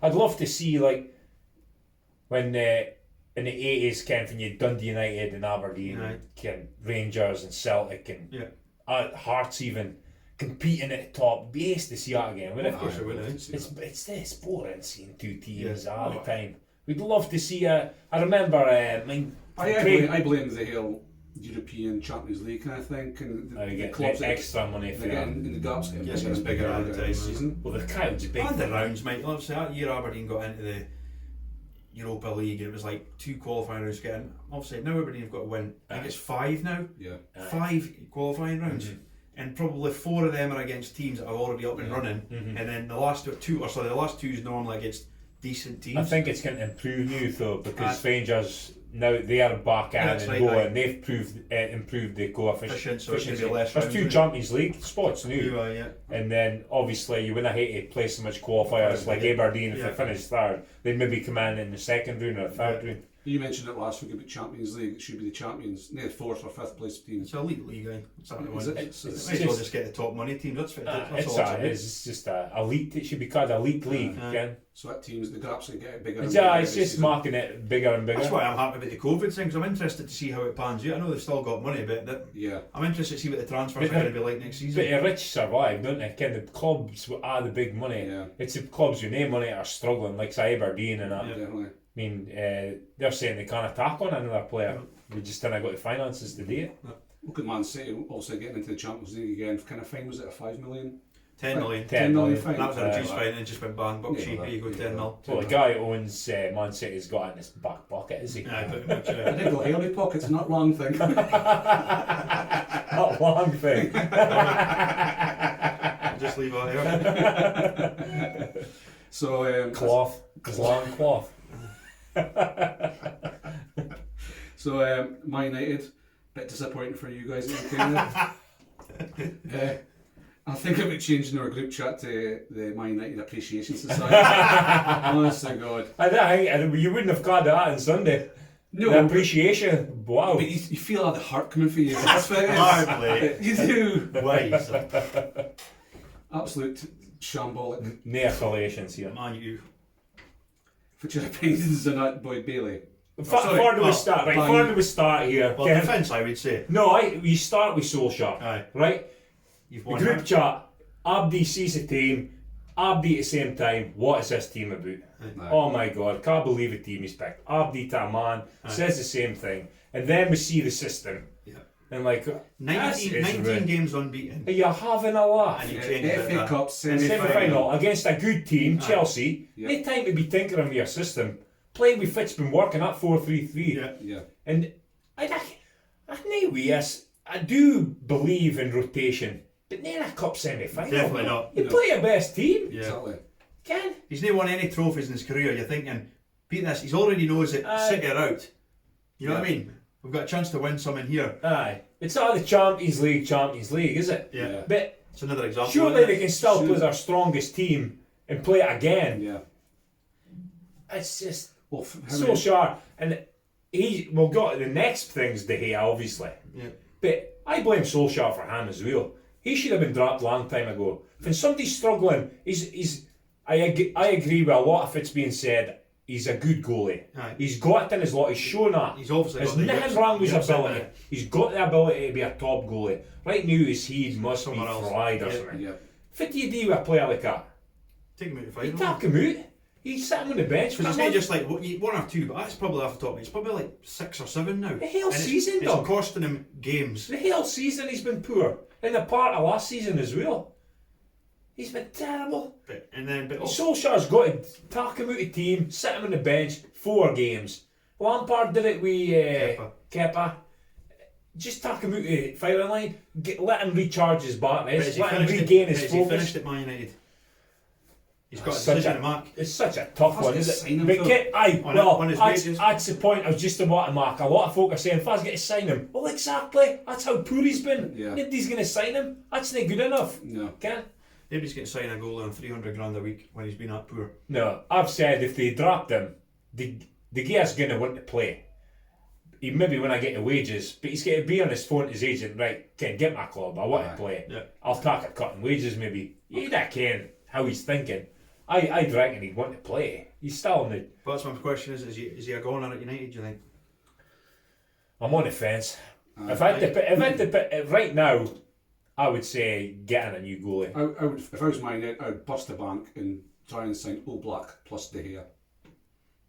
I'd love to see, like, when in the 80s, Ken, when you Dundee United and Aberdeen, and Rangers and Celtic and Hearts even competing at the top. Be ace to see that again, wouldn't Of course it? it would. It's boring seeing two teams Yeah. all the time. We'd love to see I remember I blame the whole European Champions League kind of thing, and the get clubs extra money for they're that. getting in the gaps getting Yes, bigger it's and bigger bigger all the every time. season. Well, the crowd's big. And the rounds, mate. Obviously, that year Aberdeen got into the Europa League, and it was like 2 qualifying rounds getting. Obviously, now Aberdeen have got to win. I think it's 5 now. Yeah. 5 qualifying rounds. Mm-hmm. And probably 4 of them are against teams that are already up and running. Mm-hmm. And then the last two is normally against decent teams. I think it's going to improve now though, because Rangers now they are back in That's and right, going. right. They've improved the coefficient. So it's going to be less There's rounds, 2 isn't it? Champions League spots now. Yeah. And then obviously you wouldn't hate to play so much qualifiers like Aberdeen if Yeah. they finish third. They'd maybe come in the second round or third round. You mentioned it last week about Champions League. It should be the champions, no, 4th or 5th place team. It's a elite league, eh? It's that one. Is it? It's Might as well just get the top money teams. That's It's all about. just a elite. It should be called elite league. Ken. So that teams, the gaps are getting bigger. and Yeah, bigger it's every just season. making it bigger and bigger. That's why I'm happy about the COVID thing, because I'm interested to see how it pans out. I know they've still got money, but Yeah. I'm interested to see what the transfers are going to be like next But season. the rich survive, don't they? Ken, the clubs are the big money. Yeah. It's the clubs with no money are struggling, like say Aberdeen and that. Yeah. Definitely. I mean, they're saying they can't attack on another player. They just didn't got the finances to do it. Look at Man City also getting into the Champions League again. Kind of fine, was it a 5 million? 10 million. 10 million fine. That was a reduced Uh, fine and it just went bang, buck Yeah, cheap. well, Here you go, yeah, 10 mil. Well, the guy who owns Man City's got it in his back pocket, is he? Aye, pretty much. I think the hairy pockets, not long thing. Not long thing. Just leave it there. So Cloth. Long cloth. So Man United, bit disappointing for you guys in Canada. I think about changing our group chat to the Man United Appreciation Society. Honest to God. I think you wouldn't have got that on Sunday. No, The appreciation. Wow. but you feel all the heart coming for you. That's what it is. Hardly. You do. Wise. Absolute shambolic. No affiliations here. Man, you. For your opinions on that boy Bailey. sorry. Before do we Oh, start? Right, fine. before do we start here? Well, Ken? defence, I would say. No, we start with Solskjaer. Aye. Right? You've The won group that. chat. Abdi sees the team. Abdi at the same time. What is this team about? Aye. Oh my God! Can't believe the team he's picked. Abdi to a man says the same thing, and then we see the system. Yeah. And like 19 games unbeaten. Are you having a laugh? And you changed it. FA Cup And semi-final. semi-final against a good team, Aye. Chelsea. Yeah. No time to be tinkering with your system. Playing with Fitz been working at 4-3-3. Yeah. Yeah. And I do believe in rotation, but not a cup semi-final. Definitely not. You No. play your best team, Yeah. Exactly. Ken. He's not won any trophies in his career. You're thinking, beat this. He's already knows that Aye. City are out. You know what I Yeah. mean? We've got a chance to win some in here. Aye. It's not the Champions League, is it? Yeah. But It's another example. surely isn't they it? can still Sure. play their strongest team and play it again. Yeah. It's just Well, so sharp. And we'll go to the next things to here, obviously. Yeah. But I blame Solskjaer for him as well. He should have been dropped a long time ago. When somebody's struggling, I agree with a lot of it's being said. He's a good goalie. Aye. He's got it in his lot. He's shown that. He's obviously There's got the nothing yips- wrong with his yips in ability. there. He's got the ability to be a top goalie. Right now, his head must Somewhere be else. fried or Yeah. something. Yeah. What do you do with a player like that? Take him out the You final. take him out. He's sitting on the bench for Because that it's not month. just like one or two, but that's probably off the top. It's probably like 6 or 7 now. The whole And season, it's dog. costing him games. The whole season he's been poor. And the part of last season as well. He's been terrible. But Solskjaer's got to take him out of the team, sit him on the bench, 4 games. Lampard did it with Kepa. Just take him out of the firing line, let him recharge his batteries, let him regain his He focus. finished at Man United. He's got a Such decision a- to mark. It's such a tough Faz one, get isn't sign him it? for- But on his wages. that's the point I was just about to mark. A lot of folk are saying, Faz get to sign him. Well, exactly. That's how poor he's been. Yeah. Nobody's going to sign him. That's not good enough. No. Can? Nobody's getting signed a goalie on 300 grand a week when he's been that poor. No, I've said if they dropped him, the guy's going to want to play. He maybe when I get the wages, but he's going to be on his phone to his agent, right, Ken, get my club, I want Aye. to play. Yeah. I'll take a cut in wages maybe. You don't Ken how he's thinking. I reckon he'd want to play. He's still in the... But that's my question is he a goner at United, do you think? I'm on the fence. If I had to pick, right now, I would say getting a new goalie. I would, if I was mine, I would bust the bank and try and sign Oblak plus De Gea.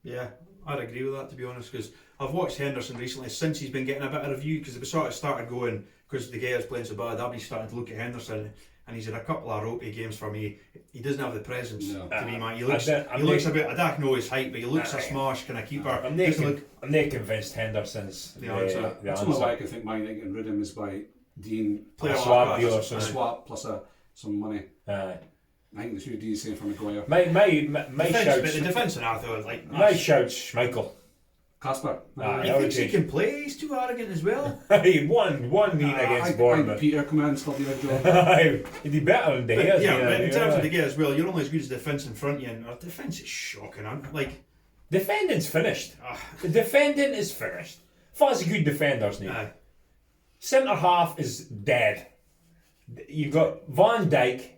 Yeah, I'd agree with that, to be honest, because I've watched Henderson recently since he's been getting a bit of review, because it sort of started going, because De Gea's playing so bad, I've been starting to look at Henderson, and he's had a couple of ropey games for me. He doesn't have the presence to me, man. He looks a bit, I don't know his height, but he looks a smash kind of keeper. I'm not convinced Henderson's the answer. That's only way I can think mine getting rid of him is by Dean Player swap deal or a something. swap plus some money. Aye. I think the two D's same for Maguire. My Defence, shouts. but the defence in Arthur, like My shouts, Schmeichel. Casper. he thinks he can play. He's too arrogant as well. He won mean against Bournemouth. Peter come in and still do a job. He'd be better than De Gea. But in terms of De Gea as well, you're only as good as the defence in front of you, and our defence is shocking. Like, defending's finished. The defending is finished. Fuzzy good defenders now. Centre half is dead. You've got Van Dijk,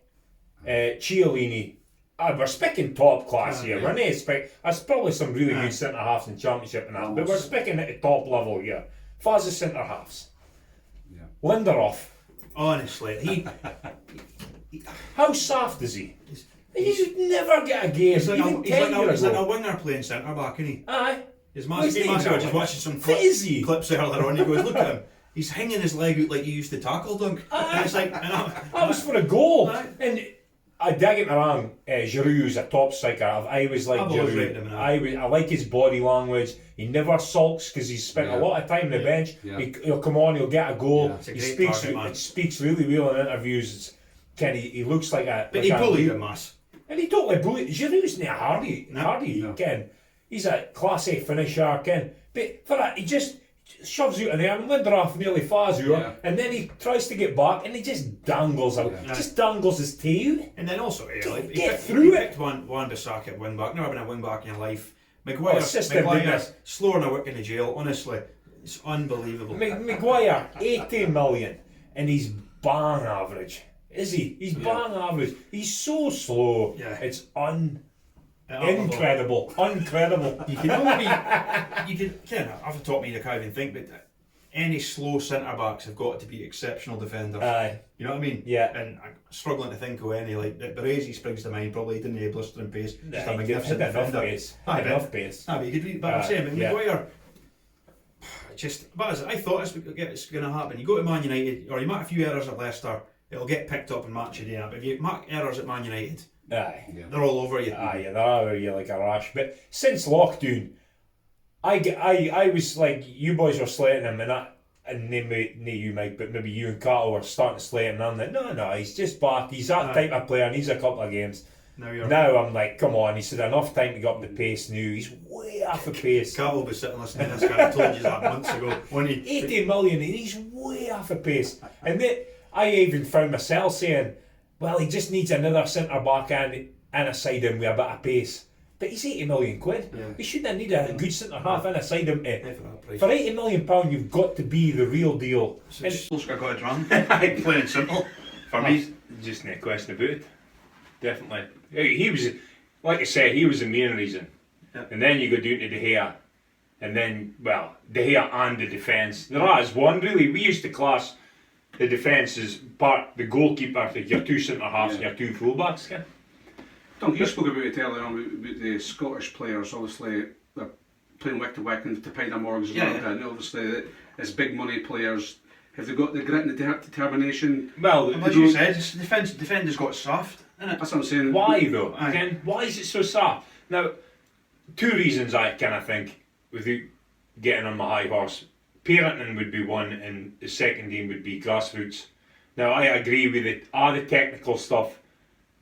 Chiellini. We're speaking top class here. We're not there's probably some really good centre halves in Championship and that, but we're speaking at the top level here. Fuzzy centre halves. Yeah. Lindelof. honestly, he How soft is he? He should never get a game. he's like He's a winger playing centre back, isn't he? Aye. His Well, he's massive. not I was just a watching some Fizzy. clips earlier on. He goes, look at him. He's hanging his leg out like he used to tackle dunk. And it's like, That was for a goal. And I don't get me wrong, Giroud's a top striker. I always like I've always rated Giroud. him, I like his body language. He never sulks because he's spent a lot of time on the bench. Yeah. He'll come on, he'll get a goal. Yeah, it's a He great speaks. target, man. It speaks really well in interviews. It's, he looks like a. But like he a bullied real- him, mass. And he totally bullied. Giroud's not hardy. No. Ken. He's a class A finisher, Ken. But for that, he just shoves out in there and Lindelof nearly falls out, and then he tries to get back and he just dangles out. Yeah. Just dangles his tail. And then also, Get he through picked Wan Bissaka at wing back. Never been a wing back in your life. Oh, system, Maguire goodness. slower than a work in the jail. Honestly, it's unbelievable. Maguire, 80 million, and he's bang average. Is he? He's bang average. He's so slow. Yeah. It's incredible. Uncredible. You can only I've taught me, I can't even think, but any slow centre backs have got to be exceptional defenders. Aye. You know what I mean? Yeah. And I'm struggling to think of any, like Baresi springs to mind. Probably didn't have blistering pace. Just a He magnificent had enough defender. pace. Aye, pace. but you could read. But I'm saying, but yeah. Maguire. But as I thought it's going to happen. You go to Man United, or you make a few errors at Leicester, it'll get picked up in match of the day. But if you make errors at Man United, Aye. they're all over you. Aye, they're all over you like a rash. But since lockdown, I was like, you boys were slating him, and maybe not you, Mike, but maybe you and Carl were starting to slate him, and I'm like, no, he's just back. He's that type of player, and he's a couple of games. Now I'm like, come on, he's had enough time to get up the pace now. He's way off the pace. Carl will be sitting listening to this guy. I told you that months ago. When 80 million, and he's way off the pace. And then I even found myself saying, well, he just needs another centre back and a side him with a bit of pace. But he's 80 million quid. Yeah. He shouldn't need a good centre half and a side him. for For 80 million pound, you've got to be the real deal. Solskjaer got it wrong. Plain and simple. For me, Just no question about it. Definitely. He was, like I said, he was the main reason. Yeah. And then you go down to De Gea. And then, well, De Gea and the defence. There is one, really. We used to class the defence as the goalkeeper, your two centre halves and your two fullbacks. Yeah? Dunk, you spoke about it earlier on about the Scottish players. Obviously, they're playing wick to wick and to pay their mortgages and all that. And obviously, as big money players, have they got the grit and the determination? Well, as you said, defenders got soft. That's what I'm saying. Why though? Aye. Again, why is it so soft? Now, two reasons I kind of think, without getting on my high horse. Parenting would be one, and the second game would be grassroots. Now, I agree with it. All the technical stuff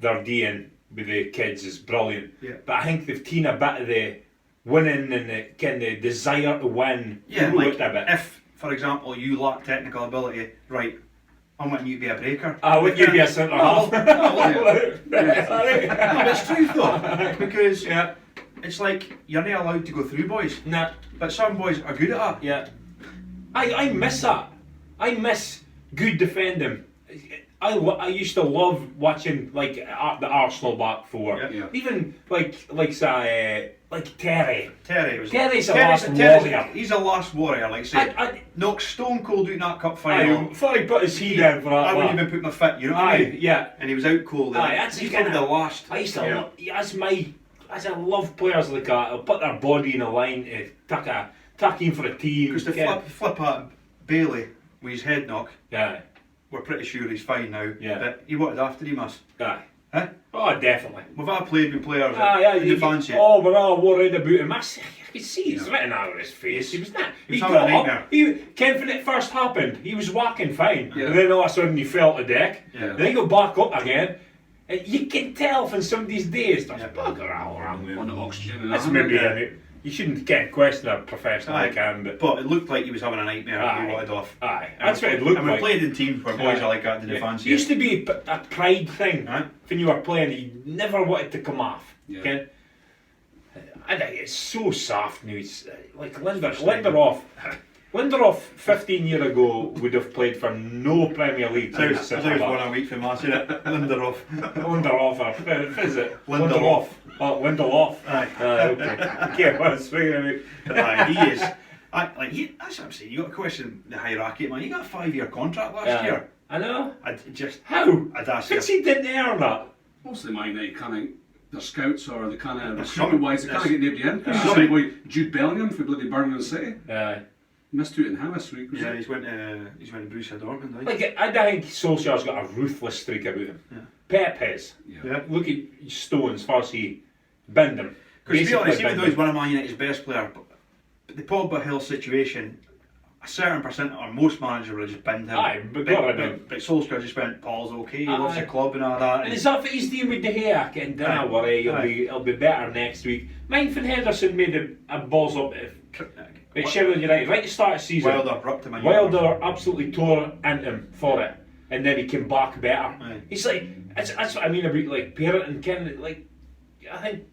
they're doing with the kids is brilliant. Yeah. But I think they've taken a bit of the winning and the desire to win. Yeah, through like it a bit. if, for example, you lack technical ability, right, I want you to be a breaker. Would you be a centre half? No, but it's true though, because it's like you're not allowed to go through boys. Nah. But some boys are good at that. Yeah. I miss that. I miss good defending. I used to love watching like the Arsenal back four. Yeah. Even like Terry. Terry's a last warrior. He's a last warrior, like say. Knocked stone cold out in that cup final. Before he put his heat down for that. I wouldn't even put my foot, you know what I mean? Yeah. And he was out cold. He's probably the last. I used to I love players like that. They'll put their body in a line to tuck in for a team. Because to flip at Bailey with his head knock, Yeah. we're pretty sure he's fine now. Yeah. But he wanted after him, us. Aye. Huh? Oh, definitely. We've had played with players Aye, in the fancy. Oh, we're all worried about him. I could see he's written out of his face. He was not. He was He having a got nightmare. up. When it first happened, he was walking fine. Yeah. And then all of a sudden he fell to deck. Yeah. Then he got back up again. And you can tell from some of these days, there's bugger all wrong with On him. the oxygen and That's that. maybe it. You shouldn't question a professional like him, But it looked like he was having a nightmare and Aye. he wanted off. Aye, that's what it looked And we like. played in teams where boys are like that in the It fancy. used to be a pride thing Right. when you were playing. You never wanted to come off. Yeah. Okay? I think it's so soft now. It's like Lindelof 15 years ago would have played for no Premier League team. Sounds one a week for Mass, isn't it? Lindelof. Lindelof, or is it? Lindelof. Oh, Lindelof. Aye. Okay, what I'm speaking about. Aye, he is. That's what I'm saying. You got to question the hierarchy, man. You got a 5-year contract last year. I know. I'd ask you. Because he didn't earn that. Mostly mine, they can't. They're scouts or they can't. There's Recruitment wise, they some- can't get nobody in. there's Some some- boy Jude Bellingham for bloody Birmingham City. Aye. Missed out in him this week. Was Yeah, it? he's went to Borussia Dortmund. Right? Like, I think Solskjaer's got a ruthless streak about him. Yeah. Pep has. Yeah. Look at Stones, first he binned him. Because to be honest, Basically even though binned he's him. one of Man United's best players, but the Pogba Hill situation, a certain percent or most managers would have just binned him. Aye, but got rid of him. But Solskjaer just went, Paul's okay, he loves Aye. the club and all that. And is that what he's doing with De Gea? Getting Aye. don't worry, Aye. he'll be better next week. Mind Van Henderson made a balls up at Sheffield United right at the start of the season. Wilder ripped him a Wilder absolutely tore into him for it, and then he came back better. Aye. He's like, that's what I mean about like parenting. Ken, like, I think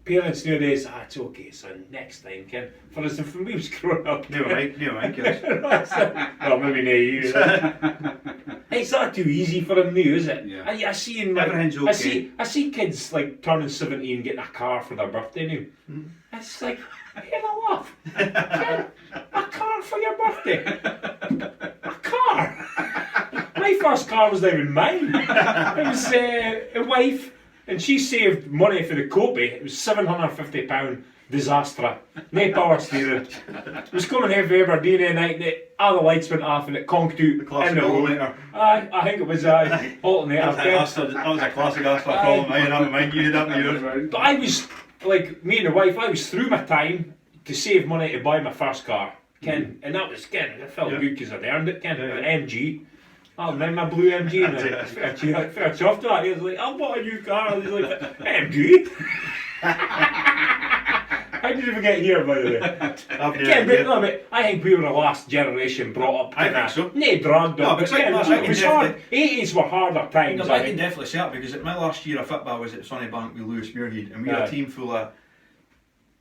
parents nowadays, it's okay, son. Next time, Ken. For instance, when we was growing up, Never mind, kids. well, maybe not you. It's not too easy for him now, is it? Yeah. I see him like, Everything's okay. I see kids like turning 17 getting a car for their birthday now. It's like, you know what? Kid, a car for your birthday? A car? My first car was not even mine. It was a wife, and she saved money for the copy. It was £750 disaster. No power steering. It was coming here for Aberdeen at night, and all the lights went off, and it conked out The classic in the road. alternator. Aye, I think it was alternator. That was a classic Astra problem. I had mine, you had yours. But I was, like, me and the wife, I was through my time to save money to buy my first car. Ken, and that was, Ken, it felt good because I'd earned it, Ken, an MG. I remember my blue MG, and I fair chuffed to that. He was like, I bought a new car. He's like, MG? How did you even get here, by the way? Ken, but I think we were the last generation brought up. I think so. No drugged No, up. because Ken, I it can was hard. definitely- 80s were harder times. Because I I can think. definitely say that because at my last year of football was at Sunnybank with Lewis Muirhead, and we had Aye. a team full of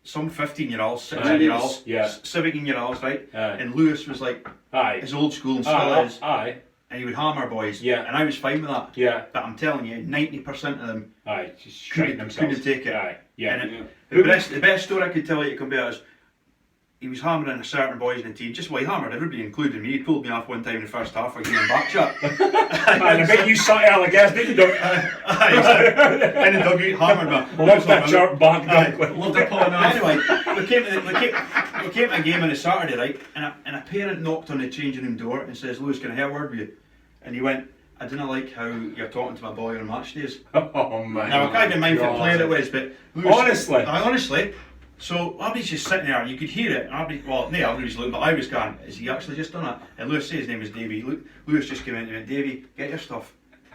some 15-year-olds, Aye. 16-year-olds, Yeah. 17-year-olds, right? Aye. And Lewis was like Aye. his old school and still Aye. is, Aye. and he would hammer boys. Yeah. And I was fine with that. Yeah. But I'm telling you, 90% of them Aye. Just couldn't, shitting themselves. couldn't take it. Aye. Yeah. And Yeah. the best story I could tell you to compare is he was hammering a certain boys in the team. Just he hammered everybody, including me. He pulled me off one time in the first half for giving back chat. And I bet you sat early, guys, didn't you? In the dugout, hammered me. Love that sharp back dunk. Loved it pulling off. Anyway, we came to the game on a Saturday, right? And a parent knocked on the changing room door and says, "Lewis, can I have a word with you?" And he went, "I didn't like how you're talking to my boy on match days." Oh man. Now I can't even mind what player it was, but Lewis, honestly. So Abby's just sitting there, and you could hear it. Abby, well, no, Abby's looking, but I was going, "Has he actually just done it?" And Lewis said his name was Davie. Lewis just came in and went, "Davie, get your stuff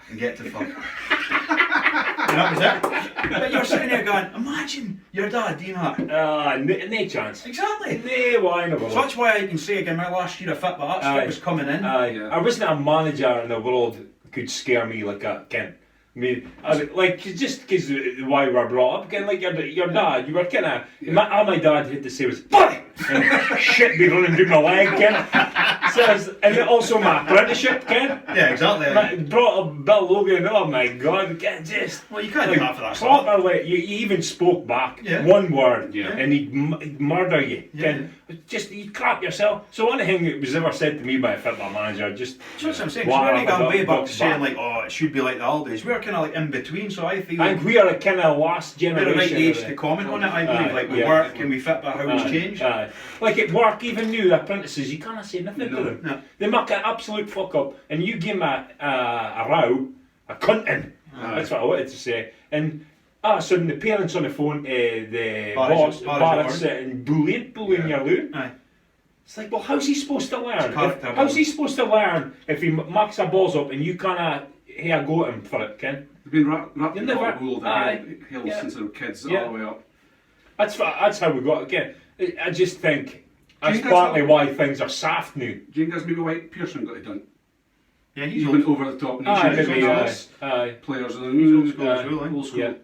and get to fuck." And that was it. But you're sitting there going, imagine your dad doing that. No chance. Exactly. No, why in the world? So that's why I can say again, my last year of football, that shit was coming in. Yeah. I wasn't a manager in the world could scare me like that, Ken. I mean, like just because why we were brought up, Ken. Like your dad, you were kind of. All my dad had to say was, "Boy, and shit be running down my leg, Ken. Says, and also my apprenticeship, Ken. Yeah, exactly. Brought up Bill Logan, oh my God, Ken, just... Well, you can't do that for that properly, you even spoke back, one word, and he'd murder you, Ken. Just, you'd crap yourself. So anything that was ever said to me by a football manager, just... That's what I'm saying, because we're only going way back to saying like, oh, it should be like the old days. We're kind of like in between, so I feel like we are a kind of last generation. We're the right age to comment on it, I believe. Like, we work, can we fit by how it's changed? Like at work, even new apprentices, you can't say nothing to them. No. They make an absolute fuck up, and you give them a row, a cunting. That's what I wanted to say. And so the parents on the phone, the boss and bullying your loon. It's like, well, how's he supposed to learn? How's he supposed to learn if he marks our balls up and you kind of have a go at him for it, Ken? They've been wrapped in the wool since they were kids all the way up. That's how we got it, Ken. I just think that's partly why things are soft now. Do you think that's maybe why Pearson got it done? Yeah, he's been over the top. Players he's old school. Yeah.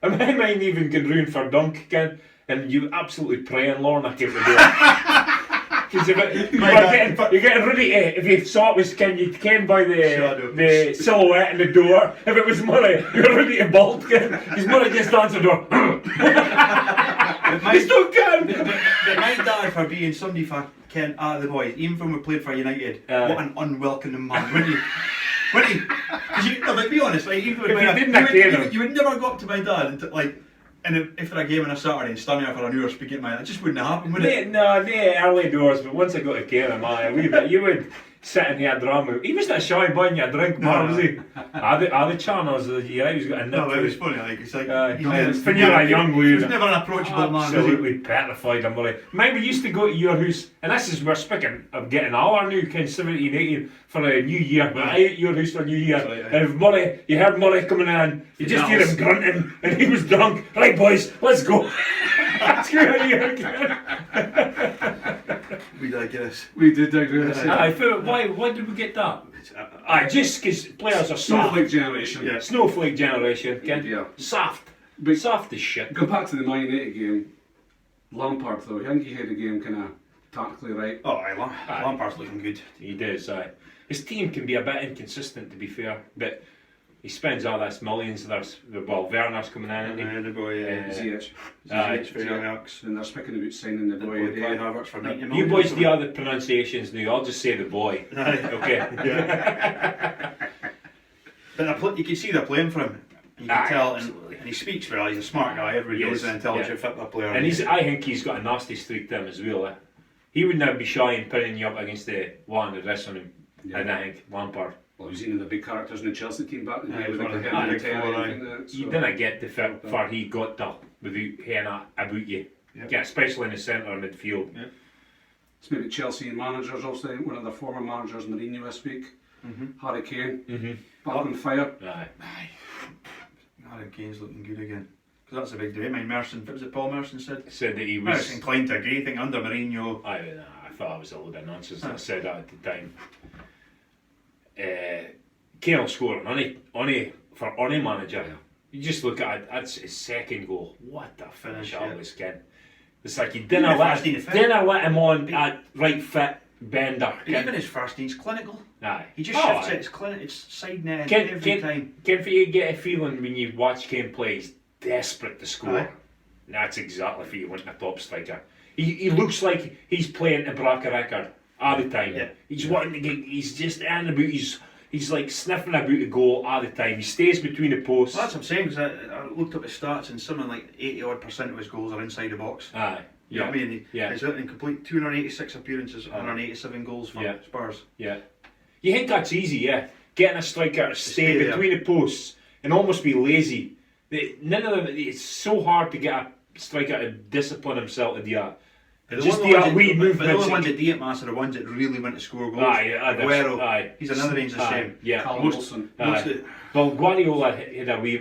And my mind even can ruin for Dunk, Ken, and you absolutely praying Lorna came to do it. Because you're getting ready to, if you saw it was Ken, you'd Ken by the silhouette in the door. If it was Murray, you're ready to bolt, Ken. Because Murray just answered the door. He's not Ken! But my dad for being somebody for Ken the boys, even when we played for United, what an unwelcoming man, wouldn't you? Wouldn't you? Because be honest, like, you would never go up to my dad and and if for a game on a Saturday and stand there for an hour speaking to my dad, it just wouldn't happen, would it? No, early doors, but once I got to care of a wee bit, you would sit in here drama. He wasn't a shy buying you a drink, was he? The channels, he was got a nip. No, it was funny, like, it's like, when you're a young lad. He was never an approachable man, absolutely petrified, I'm like. Mine, we used to go to your house, and this is, we're speaking of getting our new kind of 17, 18 for a new year, but I ate your house for a new year, and if you heard Murray coming in, you just hear him grunting, and he was drunk. Right, boys, let's go. Let's go here again. We digress. We did digress. Why did we get that? Just because players are soft. Snowflake generation. Yeah. Snowflake generation. Yeah. Soft. Soft as shit. Go back to the Man United game. Lampard, though, I think he had the game kind of tactically right. Oh, Lampard's looking good. He does. His team can be a bit inconsistent, to be fair, but he spends all this millions. Werner's coming in, the boy, Ziyech for Ajax. And they're speaking about signing the boy. Havertz for 90 million. You boys do other pronunciations now. I'll just say the boy. Okay. But you can see they're playing for him. You can tell, and he speaks well. He's a smart guy. Everybody knows an intelligent football player. And I think he's got a nasty streak to him as well. He would not be shy in pinning you up against the one that rests on him. And I think Lampard. Well, he's one of the big characters in the Chelsea team back in the day. You didn't get the fit far he got to without hearing about you. Yeah, especially in the centre and midfield. Yeah. It's maybe Chelsea managers, obviously. One of their former managers, Mourinho, this week. Harry Kane. Back on fire. Harry Kane's looking good again. Because that's a big day. I mean, Merson, what was it Paul Merson said? Said that he was... I was inclined to agree. I think under Mourinho... I thought it was a load of nonsense. I said that at the time. Kane will score on any manager. You just look at it, that's his second goal. What a finish that was, Ken. It's like he didn't let him on at right foot bender. Even his first, he's clinical. He just shifts it, it's side net every time. Ken, for you get a feeling when you watch Kane play, he's desperate to score. That's exactly for you want a top striker. He looks like he's playing a Braca record all the time. He's wanting to get, he's just in about, he's like sniffing about the goal all the time. He stays between the posts. Well, that's what I'm saying, because I looked up his stats and something like 80% of his goals are inside the box. You know what I mean? He's in complete 286 appearances, 187 goals for Spurs. Yeah. You think that's easy, getting a striker to stay between the posts and almost be lazy. None of them, it's so hard to get a striker to discipline himself to do that. Just the wee movements. The only ones that do it, Master, are the ones that really want to score goals. Aguero, he's another range the same. Callum Wilson. Well, Guardiola had a wee...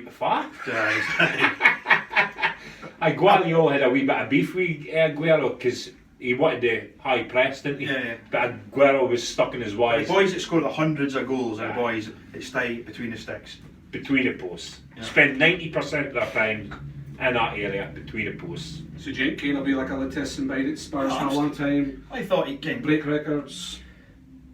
Guardiola had a wee bit of beef with Aguero because he wanted the high press, didn't he? But Aguero was stuck in his ways. The boys that scored the hundreds of goals are the boys that stay between the sticks. Between the posts. Spend 90% of their time in that area between the posts. So do you think Kane will be like a Latisse and bide at Spurs for a long time? I thought he can Break records.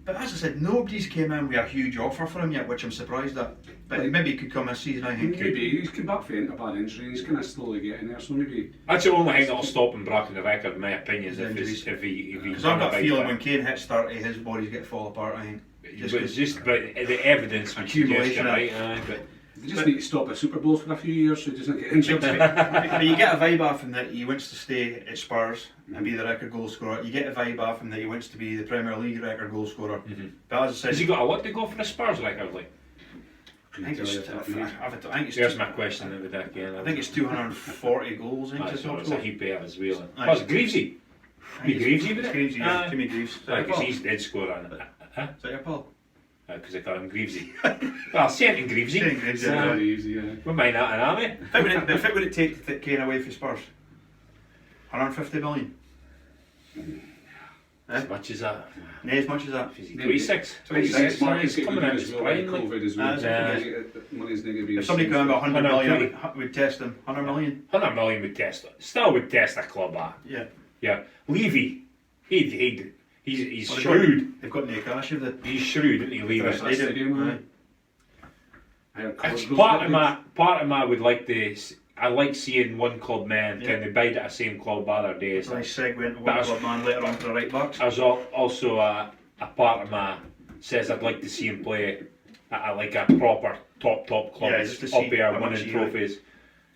But as I said, nobody's came in with a huge offer for him yet, which I'm surprised at. But maybe he could come this season, I think. Maybe he's come back from a bad injury and he's kind of slowly getting there, so maybe. That's the only thing that'll stop him breaking the record, in my opinion, is if he. Because I've got a feeling when Kane hits 30, his body's going to fall apart, I think. But the evidence would suggest it, right? But They just need to stop at Super Bowls for a few years so he doesn't get injured. But you get a vibe off him that he wants to stay at Spurs and be the record goal scorer. You get a vibe off him that he wants to be the Premier League record goal scorer. But as I said, has he got a lot to go for the Spurs record? Like, I think it's there's my question of the day again. I think it's 240 goals. I think It's a heap better as well. Aye. Oh, it's Greavesy. Be Greavesy with it? Greavesy, yeah. Timmy Greaves. Because he's dead scorer on it. Is that your pal? Because I call him Greavesy. Well, St. Greavesy. St. Greaves, Yeah, easy, yeah. We mind that, aren't we? If it would it take to take Kane away from Spurs? 150 million? As much as that. No, as much as that. Is he 26? 26 markets He's coming out of his prime. Like, COVID as well. Money's not going to be. If somebody came in with 100 million, 120. we'd test him. 100 million? 100 million would test it. Still would test a club at. Yeah. Yeah. Levy, he's Well, shrewd. They've got no cash, have they? He's shrewd, isn't he, Levy? That's That's the game, Aye. It's part of my would like to. I like seeing one club men Yeah. can they bide at the same club other days. It's a nice segue into But one club man later on for the right backs. There's also a part of my says I'd like to see him play at like a proper top club Yeah, just to up see there how much winning he trophies.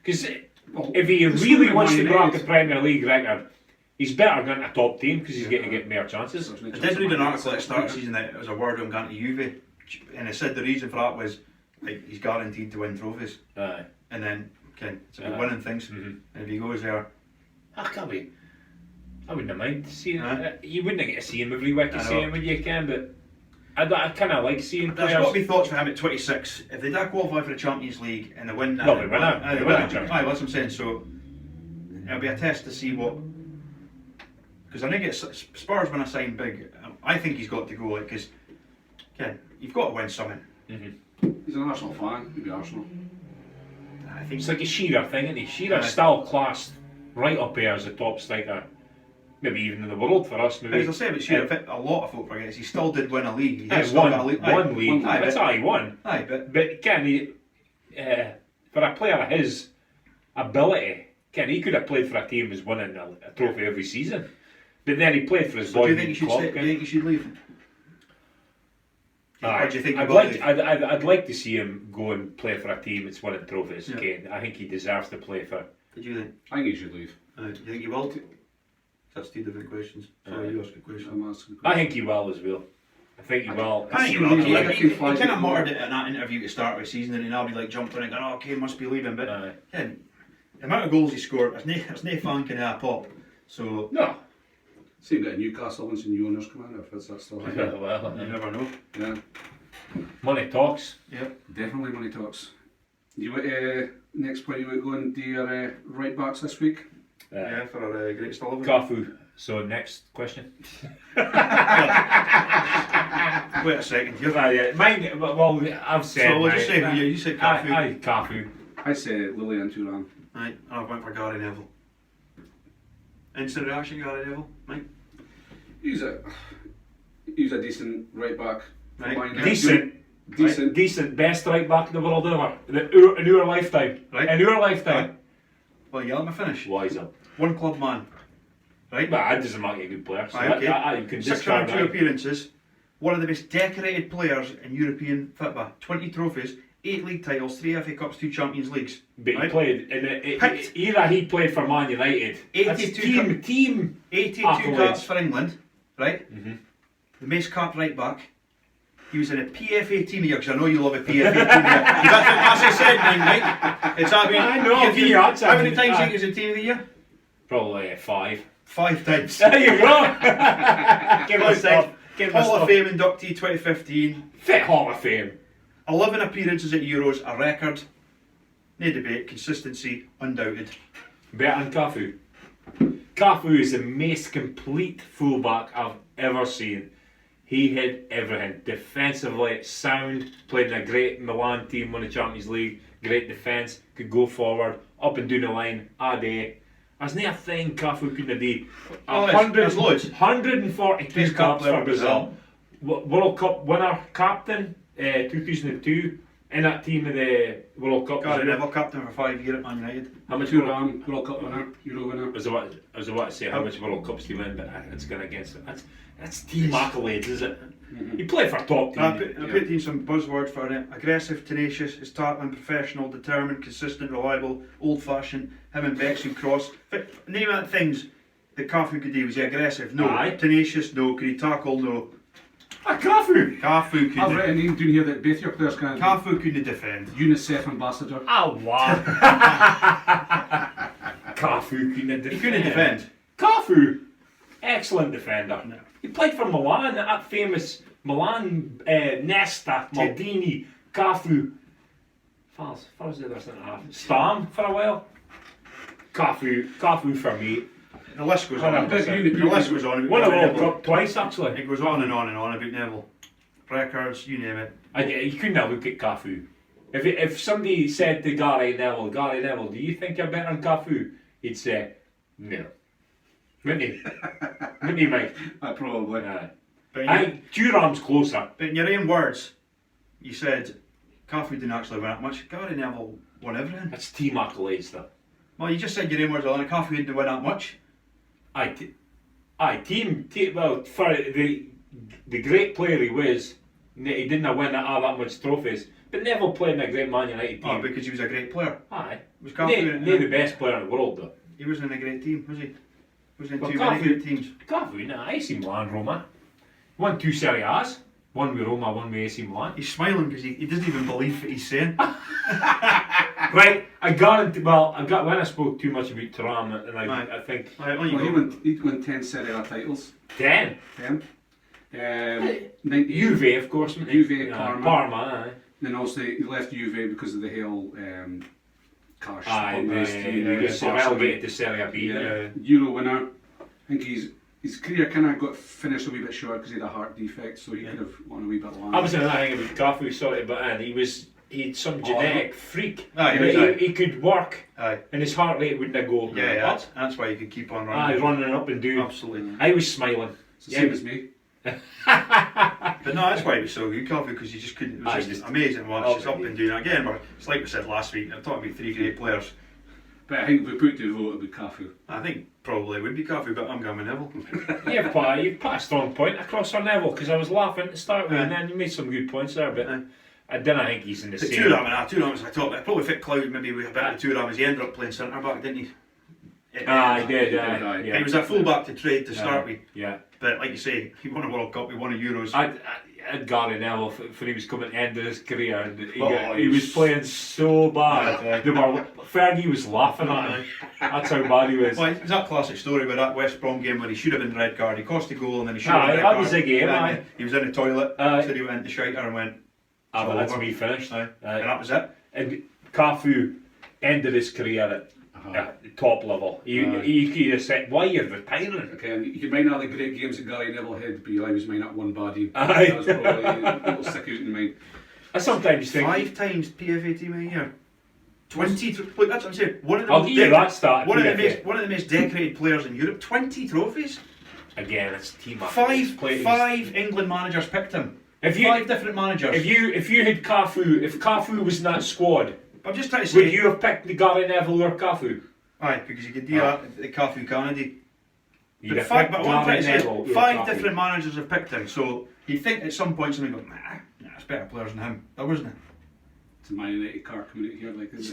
Because Well, if he it's really not wants to Man crack the United. Premier League record, he's better going to a top team because he's going to get more chances. I did read an article at the start of the season that it was a word on going to Juve, and it said the reason for that was like he's guaranteed to win trophies, Aye. and then it's about Aye. winning things. Mhm. And if he goes there, I can't be. I wouldn't mind seeing. Aye. You wouldn't get to see him every week, I see know. him when you can, but I kind of like seeing there's players. got to be thoughts for him at 26. If they don't qualify for the Champions League and they win that, No, they win it. Aye, They they win win it, it. Champions. Aye, that's what I'm saying. So it'll be a test to see what. Because I think it's Spurs when I sign big. I think he's got to go. Like, because Ken, you've got to win something. He's an Arsenal fan. He'd be Arsenal. I think It's like a Shearer thing, isn't he? Shearer's Aye. still classed right up there as a top striker, maybe even in the world for us. Maybe. As I say, but Shearer, a lot of folk forget he still did win a league. He Aye, has still won got a league. one league. Aye, That's but, how he won. aye, but But can he? For a player of his ability, he could have played for a team who's winning a trophy every season. But then he played for his so do boy you think he should club. stay? Do you think he should leave? Aye. Or do you think he I'd will like leave? I'd like to see him go and play for a team that's winning trophies. Yeah. Kane. I think he deserves to play for. Did you think? I think he should leave. Do you think he will? That's two different questions. Sorry, you asked a question. I'm asking. I think he will as well. I think he will. I think he He- will. he- He he- kind of muttered it in that interview to start with the season, and then I'll be like jumping and going, "Oh, Kane must be leaving." But Aye. Ken, the amount of goals he scored, there's no fan can have a pop. So No. Same got Newcastle once the new owners come in. If that's still happening. Well, you never know. Yeah, money talks. Yep. definitely money talks. You next point you want to go and do your right backs this week? Yeah, for a great stall. Cafu. So next question. Wait a second. You're Mine. Well, I've said. So we'll just mine. say you said Cafu. Aye, Cafu. I say Lily and Turan. Right, I went for Gary Neville. Instant reaction, Gary Neville. Mike. He's a decent right back. Right. Combined- Decent. Decent. Best right back in the world ever. In our lifetime. Right. In our lifetime. Well, you let me finish. Wise up. One club man. Right? But that doesn't make you a good player. So Aye, okay. you can discard 602 that. appearances. One of the most decorated players in European football. 20 trophies, 8 league titles, 3 FA Cups, 2 Champions Leagues. But he Right? played in the Picked- era he played for Man United. That's 82 team. 82 Accolades. caps for England. Right? Mm-hmm. The most capped right back. He was in a PFA team here, because I know you love a PFA team here. That's what I said, Mike. It's how many, I know, how many that's how many a- times do you think he was in team of the year? Probably 5. 5 times. There you go. Give us 5 times. stuff. Give us Hall of stuff. Fame inductee 2015. Fit Hall of Fame. 11 appearances at Euros, a record. No debate, consistency, undoubted. Better than Cafu. Cafu is the most complete fullback I've ever seen. He had everything. Defensively, sound, played in a great Milan team, won the Champions League, great defence, could go forward, up and down the line a day. There's no thing Cafu couldn't do. Oh, there's loads. 142 Best cup caps player for in Brazil. World Cup winner, captain, 2002. In that team of the World Cup. Gary Neville captain for 5 years at Man United. How much World Cup winner, Euro winner. I was about to say how much World Cups do you win, but it's going against it. That's team accolades, is it? You play for top team. I put in some buzzwords for it. Aggressive, tenacious, is tackling, professional, determined, consistent, reliable, old-fashioned. Him and Bexley cross. Name out things that Cafu could do. Was he aggressive? No. Aye. Tenacious? No. Could he tackle? No. Cafu! Cafu I've couldn't. written a name down here that both your players can. Cafu couldn't defend. UNICEF ambassador. Oh wow! Cafu couldn't defend. He couldn't defend. Cafu, excellent defender. No. He played for Milan, that famous Milan, Nesta, Maldini, Cafu. Fars the other centre half. Stam for a while. Cafu for me. The list goes on. 100%. The list goes on. Won a World Cup twice actually. It goes on and on and on about Neville. Records, you name it. You couldn't have looked at Cafu. If somebody said to Gary Neville, do you think you're better than Cafu? He'd say, no. Wouldn't he? Wouldn't he, Mike? Probably. But I think Thuram's closer. in your own words, you said Cafu didn't actually win that much. Gary Neville won everything. That's team accolades, though. Well, you just said your own words, Alan. Cafu didn't win that much. Team. Well, for the great player he was, he didn't win that much trophies. But Neville played in a great Man United team. Oh, because he was a great player. Aye. Was Cafu Not the best player in the world, though. He wasn't in a great team, was he? He wasn't in Well, too many Cafu- great teams. Cafu, nah, AC Milan, Roma. Won 2 Serie A's. One with Roma, one with AC Milan. He's smiling because he doesn't even believe what he's saying. Right, I guarantee. Well, when I spoke too much about Thuram, and I think Right, on you Well, go. he won 10 Serie A titles. 10. 10. 90, Juve, of course. Juve, Parma. Parma. Aye. Then also he left Juve because of the whole car Aye, bombast. he was relegated to Serie B. Yeah. Euro winner. I think his career kind of got finished a wee bit short because he had a heart defect, so he could have won a wee bit longer. I was another thing about Cafu, sorry, but he had some genetic freak. Aye, He could work, Aye. and his heart rate wouldn't go. Yeah, that's why you could keep on running. Running up and down. Absolutely. I was smiling. It's the same as me. But no, that's why he was so good, Cafu, because you just couldn't. It was just amazing to watch. Just up and down again. But it's like we said last week. I'm talking about 3 great players. But I think if we put to a vote, it would be Cafu. I think probably would be Cafu, but I'm going with Neville. You've put a strong point across for Neville, because I was laughing to start with, and then you made some good points there, but I didn't think he's in the same. Thuram was I thought I probably fit Cloud maybe with a bit of Thuram as he ended up playing centre back, didn't he? He did. He was a full back to trade to start with. Yeah. But like you say, he won a World Cup, he won a Euros. I'd Gary Neville for he was coming to the end of his career, and he he was playing so bad. Fergie was laughing at him. That's how bad he was. Well, it's that classic story with that West Brom game where he should have been red card. He cost a goal and then he should have been red that card. was the game. Then he was in the toilet, Aye. so he went to Shiter and went. But that's over. me finished. Aye. And that was it. And Cafu ended his career at the top level. He could have said, "Why you're retiring?" Okay, and you can mind all the great games that Gary Neville had, but I was mine at one body. Aye. That was probably it'll stick out in mind. I sometimes think 5 times PFA team of the year. 20. Look, that's what I'm saying. One of the I'll most give you that start. one of the most decorated players in Europe. 20 trophies. Again, it's team up. Five England managers picked him. If you 5 different managers. if you had Cafu, if Cafu was in that squad, I'm just trying to would say. you have picked the Gary Neville or Cafu? Aye, because you could do that. The Cafu Kennedy. You'd But have five, picked but what I'm trying Gary to say Neville is, or 5 Cafu. different managers have picked him. So you think at some point somebody goes, nah, it's better players than him. That wasn't it. It's a Man United car coming out here like this.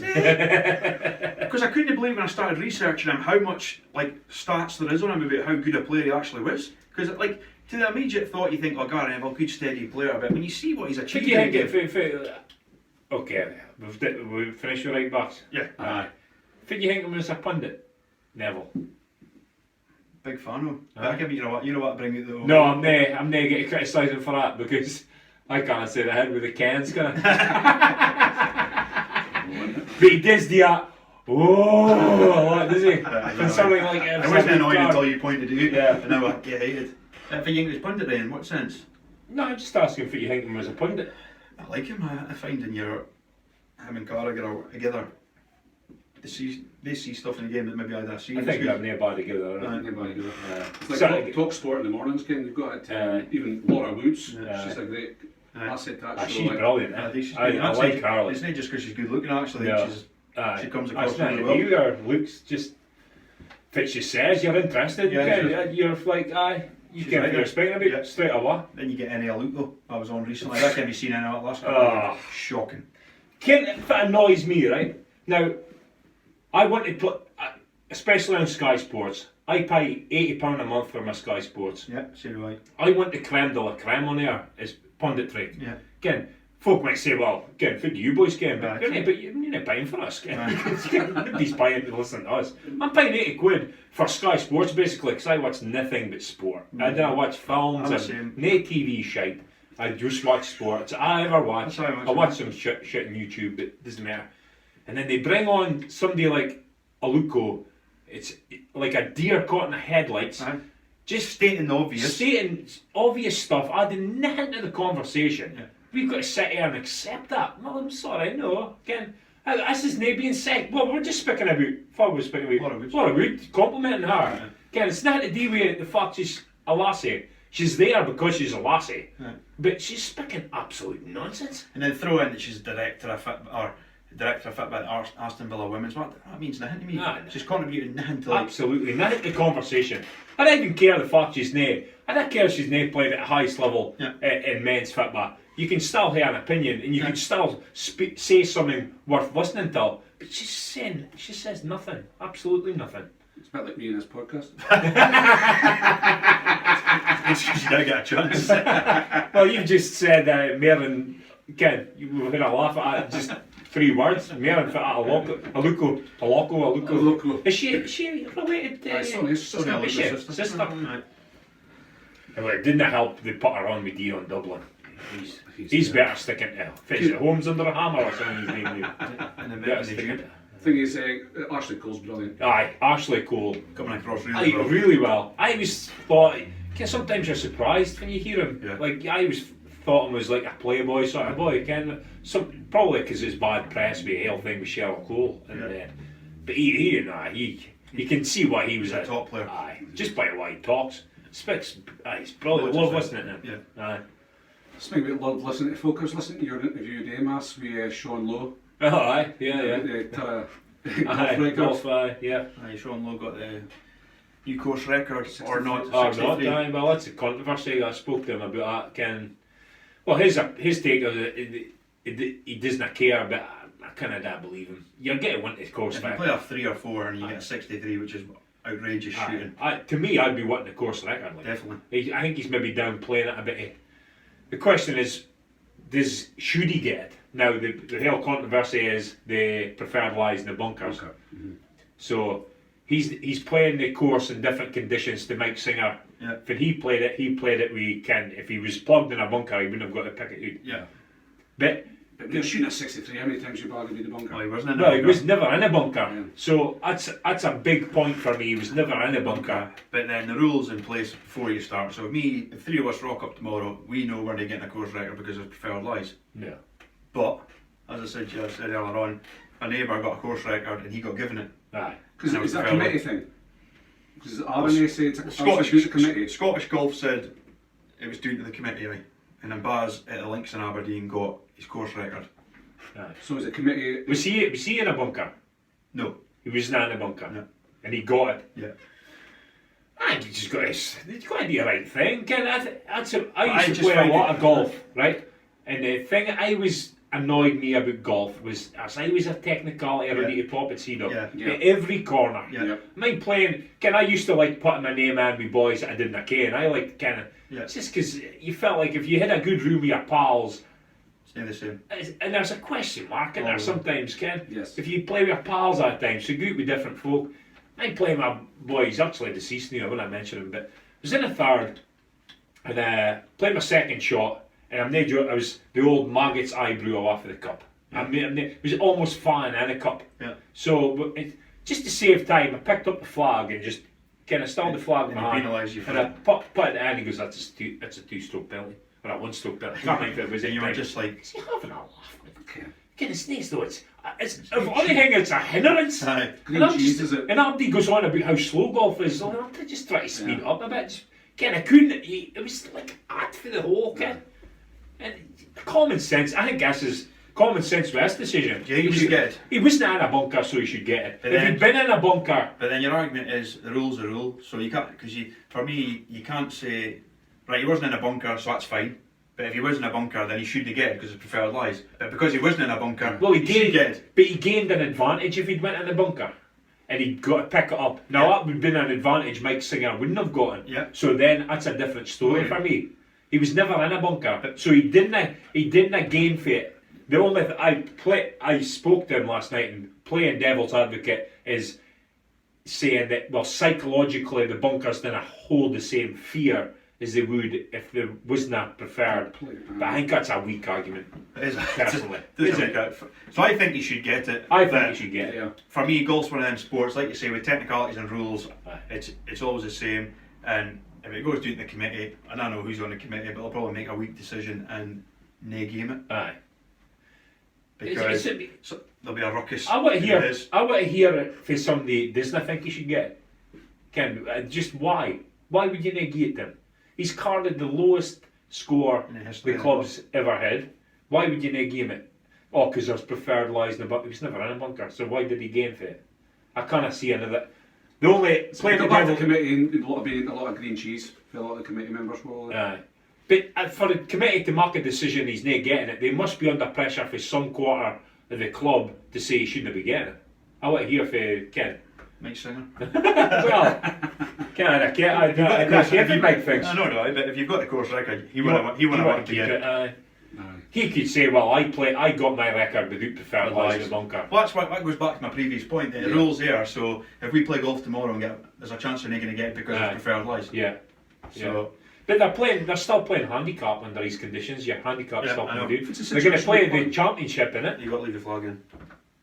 Because I couldn't believe when I started researching him how much like stats there is on him about how good a player he actually was. Because like to the immediate thought you think, oh, Gary Neville, good steady player, but when you see what he's Should achieved, you in think the it? game- Okay, we've finished your right backs. Yeah, Aye. Think you think him as a pundit, Neville? big fan of him. But I give you know what, bring it though. No, I'm not getting criticised him for that because I can't say the head with the cans, can I? But he does the does he? And something like I wasn't annoyed until you pointed it out. Yeah. And now I get hated. If you think he was pundit then, in what sense? No, I'm just asking if you think him as a pundit. I like him. I find him and Carragher together, they see stuff in the game that maybe I'd see. I think they're nearby together. It's like talk sport in the mornings, Ken. You've got it. Even Laura Woods, she's a great asset to that show. She's brilliant. I like Carly. It's not just because she's good looking, actually. She comes across really well. Your looks just fits. She says you're interested. You're like, you She's get right your there. spine a bit straight away. Then you get NL Luke though. I was on recently. That can be seen in that last couple of years. Shocking. If it annoys me, right? Now, I want to play, especially on Sky Sports, I pay £80 a month for my Sky Sports. Yeah, so do I. I want the creme de la creme on there, is punditry. Yeah. Again, folk might say, well, again, for you boys, Ken, but Right. you're not buying for us, Ken. Nobody's buying to listen to us. I'm paying £80 for Sky Sports, basically, because I watch nothing but sport. I don't watch films and no TV shite. I just watch sports. I ever watch. I watch some shit on YouTube, but it doesn't matter. And then they bring on somebody like Aluko. It's like a deer caught in the headlights. Just stating the obvious. Stating obvious stuff, adding nothing to the conversation. Yeah. We've got to sit here and accept that. Well, I'm sorry, no. Again, this is not being said. Well, we're just speaking about, Laura Wood, complimenting her. Yeah. Again, it's not to do with the fact she's a lassie. She's there because she's a lassie. Yeah. But she's speaking absolute nonsense. And then throw in that she's director of football at Aston Villa Women's. That means nothing to me. She's contributing nothing to absolutely nothing to the conversation. I don't even care the fact she's not. I don't care if she's not played at the highest level in men's football. You can still have an opinion and you can still say something worth listening to. But she says nothing. Absolutely nothing. It's a bit like me in this podcast. You don't get a chance. Well, you've just said more than Ken. You were going to laugh at it. Just 3 words. More than Aluko. Is she related to sister? Well, it didn't help they put her on with Dion Dublin. He's better sticking to Fisher Holmes under a hammer or something. The thing is, Ashley Cole's brilliant. Aye, Ashley Cole coming across really well. I always thought, sometimes you're surprised when you hear him. Yeah. Like I always thought him was like a playboy sort of boy. Probably because it's bad press with the whole thing with Cheryl Cole. But he can see why he was a top player. Aye, just by the way he talks. He's probably love listening to him. Yeah. Speaking about love listening to folk, I was listening to your interview today, Mass, with Sean Lowe. Oh, aye, yeah. Golf, Sean Lowe got the new course record, or not? Aye, well, that's a controversy. I spoke to him about that. Well, his take of it, he doesn't care, but I kind of don't believe him. You're getting one to the course record. If you play a 3 or 4 and you get a 63, which is outrageous shooting. To me, I'd be wanting the course record. Like. Definitely. I think he's maybe downplaying it a bit. The question is, should he get it? Now, the whole controversy is the preferred lies in the bunkers. Okay. Mm-hmm. So he's playing the course in different conditions to Mike Singer. Yeah. When he played it with Ken. If he was plugged in a bunker, he wouldn't have got to pick it out. Yeah. But you're shooting a 63, how many times you bargained in the bunker? Well, he wasn't in a bunker. He was never in a bunker. Yeah. So that's a big point for me. He was never in a bunker. But then the rules in place before you start. So if 3 of us rock up tomorrow, we know we're getting a course record because of preferred lies. Yeah. But as I said earlier on, a neighbour got a course record and he got given it. Aye. Because is that a committee thing? Because RNA said Scottish Golf said it was due to the committee, right? And then Baz at the Links in Aberdeen got his course record. Aye. So is it committee? Was he in a bunker? No. He was not in a bunker. No. And he got it. Yeah. I think he's got to do the right thing. I used to play a lot of golf, right? And the thing that always annoyed me about golf was as I was a technicality I need to pop its head up at every corner. Yeah. Mine playing, I used to like putting my name in with boys that I didn't care, and I liked it's just because you felt like if you had a good room with your pals, stay the same. And there's a question mark in there sometimes, Ken. Yes. If you play with your pals at times, so go out with different folk. I play with my boys, actually deceased now when I mention him, but I was in a third and played my second shot. And I'm not joking, I was the old maggots eyebrow off of the cup. It was almost flying in a cup. Yeah. So, just to save time, I picked up the flag and just kind of stilled the flag in my hand. And I put it in the hand and goes, that's a 2-stroke penalty. Or a 1-stroke penalty. I can't think if it was and you were just like, is he having a laugh? Goodness sakes, though, it's if anything, it's a hindrance. Aye. Green cheese, is it? And everybody goes on about how slow golf is. So I'm just trying to speed it up a bit. I couldn't. It was like art for the whole kid. And common sense. I think this is common sense with this decision. Do you think he should get it? He wasn't in a bunker, so he should get it. But If then- he'd been in a bunker, But then your argument is the rule's the rule, so you can't, because for me, you can't say, right, he wasn't in a bunker, so that's fine. But if he was in a bunker, then he shouldn't get it because it's preferred lies. But because he wasn't in a bunker, well, he he should gained get it. but he gained an advantage if he'd went in the bunker. And he'd got to pick it up. Now that would have been an advantage Mike Singer wouldn't have gotten. Yeah. So then that's a different story Okay. for me. He was never in a bunker, so he didn't gain for it. The only I spoke to him last night, and playing devil's advocate is saying that, well, psychologically the bunkers didn't hold the same fear as they would if there wasn't a preferred. But I think that's a weak argument. It is. Personally. It Is doesn't it? make that- So I think he should get it. I but think he should get it. Yeah. For me, golf's one of them sports, like you say, with technicalities and rules, Aye. it's always the same. And if it goes to the committee, I don't know who's on the committee, but they'll probably make a weak decision and nay game it. Aye. Because It's- so there'll be a ruckus. I want to if hear. it is. I want to hear it for somebody who doesn't think he should get it. Ken, just why? Why would you negate them? He's carded the lowest score In the history the of the club's ever had. Why would you negate it? Oh, because there's preferred lies in the bunker. He was never in a bunker, so why did he gain for it? I can't see another. The only playing the Go back to devil. the committee and a lot of green cheese for a lot of the committee members. Will. Aye. But for the committee to make a decision he's not getting it, they must be under pressure for some quarter of the club to say he shouldn't be getting it. I want to hear for Ken. Mike Singer. Well, I can't Mike thinks. I know, but if you've got the course record, he You wouldn't want- he wouldn't you want to keep get it, it. aye. Aye. He could say, well, I got my record without preferred lies in the bunker. Well, that goes back to my previous point. The rule's there, so if we play golf tomorrow and there's a chance we're not going to get it because Aye. it's preferred lies. Yeah. So But they're still playing handicap under these conditions. Your handicap's Yeah, still I know. coming It's a They're going to play situational the championship in it. you've got to leave the flag in.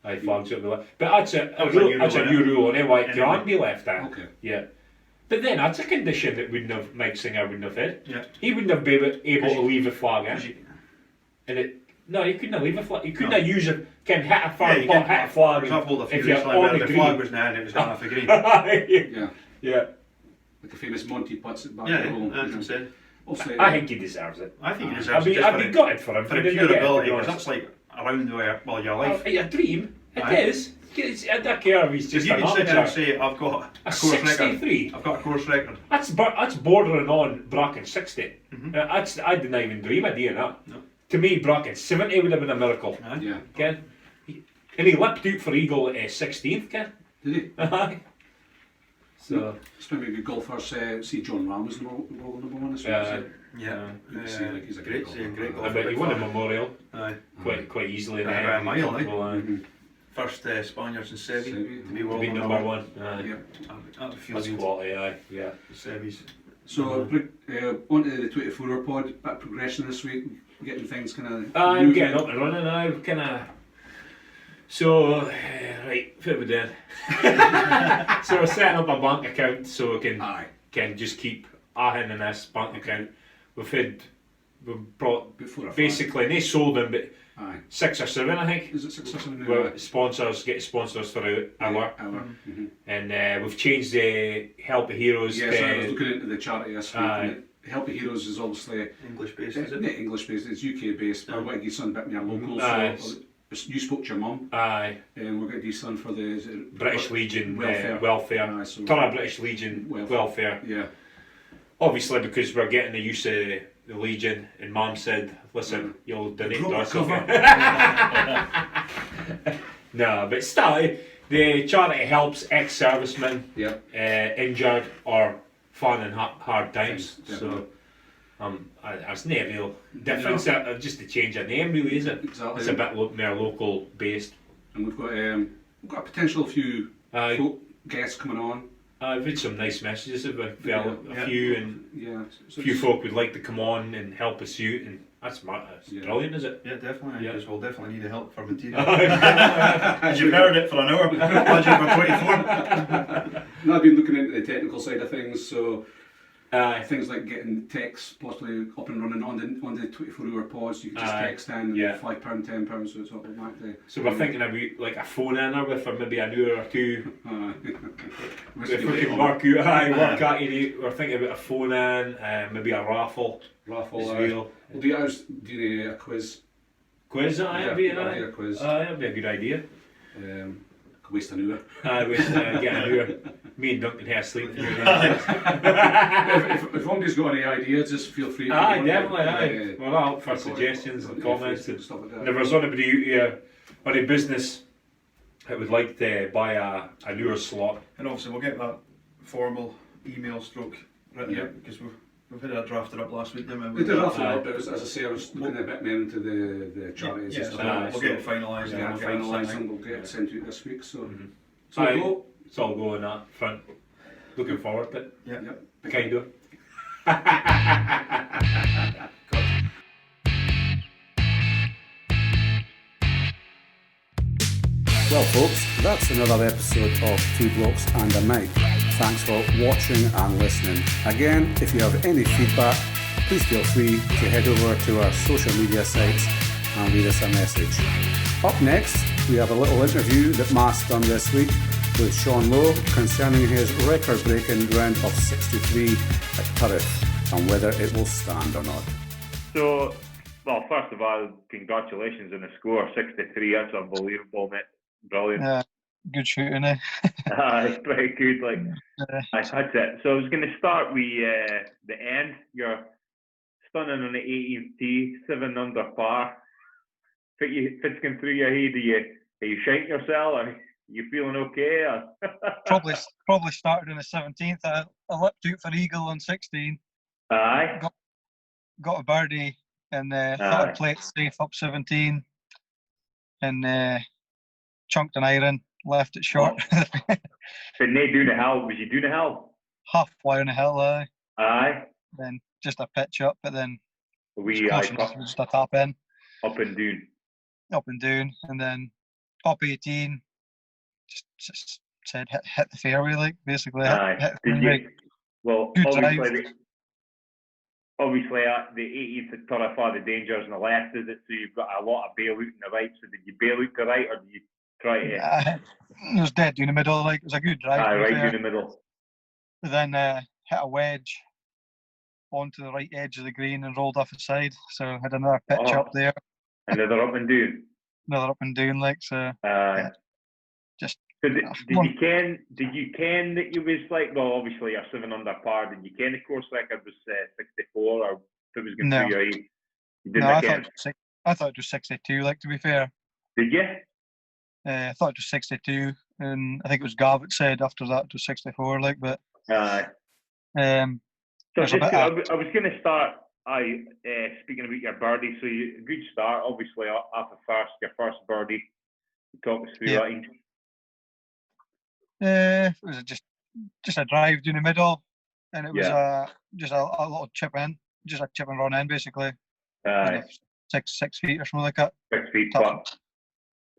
I flags up the left. But that's a That was a rule, new that's a rule, new innit? rule, and it like Anyway. can't be left out. Okay. Yeah. But then that's a condition that Mike Singer wouldn't have had. Yeah. He wouldn't have been able to leave a flag in. 'Cause you- And he couldn't leave a flag. He couldn't No. use a hit a Yeah, far you putt, can hit a flag. Because I've hold a few if you're recently on where the the green. flag was now and it was going off the green. Yeah. Yeah. Like the famous Monty putts it back Yeah, at home. that's what I'm saying. Obviously, I think he deserves it. I think he I'd deserves it just I'd be gutted for him. for if the he pure didn't get it, to ability, be because honest. that's like around your life. A dream. It Aye. is. I don't care if he's If just you an can sit there and amateur. say, I've got A a course record. 63. I've got a course record. That's bordering on Bracken 60. I didn't even dream of doing that. No. To me, Bracken 70 would have been a miracle. Aye. yeah. Ken? And he leapt out for Eagle at 16th, Ken? Did he? Aye. So, It's maybe good golfers see John Ram was the world number one this week. Yeah. is it? Yeah. You can see, like, he's a great great golfer. I bet he won a memorial Aye. quite easily. in By the a end. mile, eh? Well, Mhm. First Spaniards in Sevi Sevi. to be to world be number one. Aye. Yeah. That feels That's good. quality, aye. Yeah. Sevi's. So, on to the 24-hour pod, bit of progression this week, getting things kind of. I'm getting up and running now, kind of. So, right, what are we doing? So we're setting up a bank account so we Aye. can just keep adding in this bank account. We've brought About 4 or 5. basically, they sold them, but Aye. 6 or 7 I think. Is it 6 or 7 now? Well, get sponsors for an hour. Mhm. And we've changed the Help of Heroes Yes, I was to looking into the charity this week. Aye. And Helpy Heroes is obviously English based, it's is not it? English based, it's UK based. But I want to give something a bit more local. Aye. So you spoke to your mum, aye, and we're going to do something for the is it British Legion welfare. welfare. Aye, so Turriff British Legion welfare. Yeah. Obviously, because we're getting the use of the Legion, and Mum said, "Listen, you'll donate to us." No, but still, the charity helps ex-servicemen Yeah. injured or falling in hard times. Yeah. So, it's no real difference. Just to change a name, really, is it? Exactly. It's a bit more local based. And we've got a potential few Aye. folk guests coming on. I've had some nice messages about a Yeah. few, and Yeah. So a few it's- folk would like to come on and help us out, and that's Yeah. brilliant, is it? Yeah, definitely. Yeah. Because we'll definitely need the help for material. As you've heard it for an hour, budget for 24. And I've been looking into the technical side of things, so Things like getting texts possibly up and running on the 24-hour pods. You can just text in, yeah. £5, £10, so it's automatically. So we're thinking about like a phone in or with maybe an hour or two. If we can work out, we're thinking about a phone in, maybe a raffle. We'll do ours, do a quiz. Quiz, that'd be a quiz. That'd be a good idea. Could waste an hour. Get an hour. Me and Duncan here sleeping. if anybody's got any ideas, just feel free to definitely. Well, I'll look for suggestions and comments and stuff like that. And if there's anybody out here or a business that would like to buy an hour slot. And obviously we'll get that formal email stroke written out, because we've had that drafted up last week, didn't we? We did drafted up, but as I say, I was looking a bit more into the charities and stuff. We'll get it finalised. And we'll get it sent out this week. So, it's all go on that front. Looking forward to it. Yep. Kind of. Well, folks, that's another episode of Two Blokes and a Mic. Thanks for watching and listening. Again, if you have any feedback, please feel free to head over to our social media sites and leave us a message. Up next, we have a little interview that Matt's done this week with Sean Lowe concerning his record-breaking round of 63 at Turriff and whether it will stand or not. So, well, first of all, congratulations on the score, 63. That's unbelievable, mate. Brilliant. Good shooting, eh? It's pretty good. That's it. So I was going to start with the end. You're stunning on the 18th tee, 7 under par. Fit's going through your head. Are you shaking yourself? Are you feeling okay? Probably started on the 17th. I lipped out for eagle on 16. Aye. Got a birdie and thought I'd play it safe up 17. And chunked an iron, left it short. But no doing the hill. Was you doing the hill? Halfway on the hill, Aye. Then just a pitch up, but then just a tap in. Up and down. Up and down, and then up 18. Just said hit the fairway, basically. Aye. Did you? Well, good obviously, the 18th at Turriff are the dangers on the left, is it? So you've got a lot of bail out on the right. So did you bail out to right, or did you try to? It was dead down the middle. It was a good drive. Right down the middle. But then hit a wedge onto the right edge of the green and rolled off the side. So I had another pitch up there. Another up and down. Another up and down, so. Just. So did you ken that you was well, obviously you're 7 under par. Did you ken the course record was 64, or if it was going through your head? You didn't I thought it was 62. To be fair. Did you? I thought it was 62, and I think it was Gav that said after that it was 64. But. So I was going to start. Speaking about your birdie, so a good start, obviously off your first birdie. Talk us through that. It was just a drive down the middle, and it was just a little chip in, just a chip and run in, basically. 6 feet or something like that. 6 feet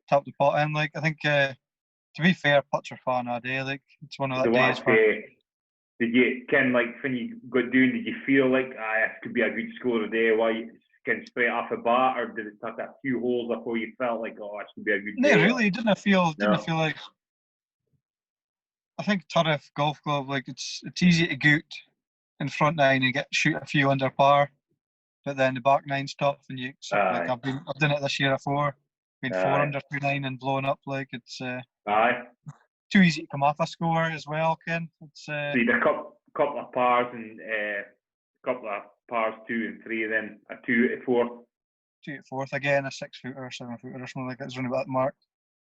tap the pot in. I think to be fair, putts are fun all day. It's one of the days. Did you ken when you got down? Did you feel it could be a good score today? Why you can straight off the bat, or did it take a few holes before you felt it should be a good day? No, really, didn't feel like. I think Turriff Golf Club, it's easy to goot in front nine and shoot a few under par, but then the back nine's tough, and I've done it this year before. Been 4 under 2-9 and blown up. It's too easy to come off a score as well, Ken. It's so you had a couple of pars and a couple of pars 2 and 3, then a 2 at 4th. 2 at 4th again, a 6 footer or 7 footer or something like that. It's running about that mark.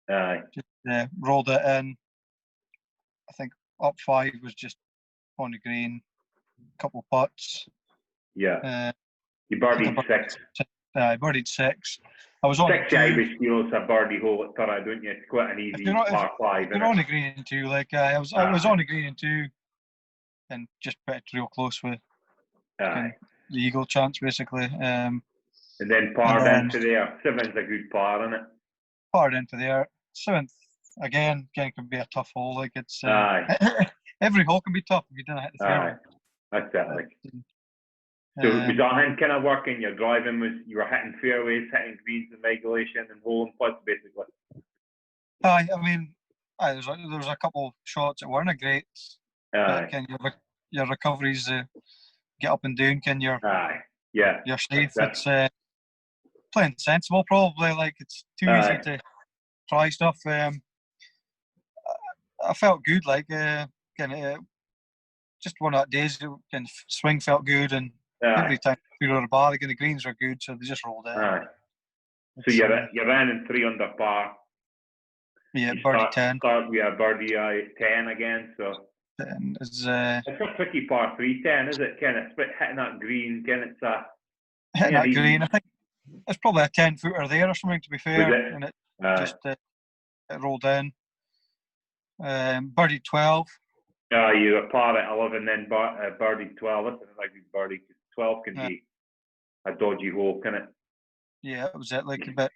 Aye. Rolled it in. I think up 5 was just on the green. Couple of putts. Yeah. You birdied 6. I birdied 6. I was on 6 Irish feels a birdie hole at Turriff, don't you? It's quite an easy par 5. You're on the green in 2. I was on the green in 2, and just put it real close with the eagle chance, basically. And then parred into there. 7's a good par, isn't it? Parred into there. 7th again can be a tough hole. It's every hole can be tough if you don't hit the fairway. That's it. Like. So was that kind of working? Your driving was you were hitting fairways, hitting greens in regulation, and holding putts basically. I mean, there was a couple shots that weren't great. Can your recoveries get up and down? Can your you're safe? It's playing sensible, probably. Like it's too easy to try stuff. I felt good. Like just one of that days, swing felt good, and every time through the bar, the greens were good, so they just rolled in. So you ran in 3 under par. Yeah, birdie 10. Start with a birdie 10 again. So it's a tricky par 3 10, is it? Kind of hitting that green. It's hitting that green. I think it's probably a 10-footer there or something. To be fair, and it just it rolled in. Birdie 12. You were par at 11, then birdie 12. That's a good birdie. 12 can be a dodgy hole, can it? Yeah, it was it. Like a bit.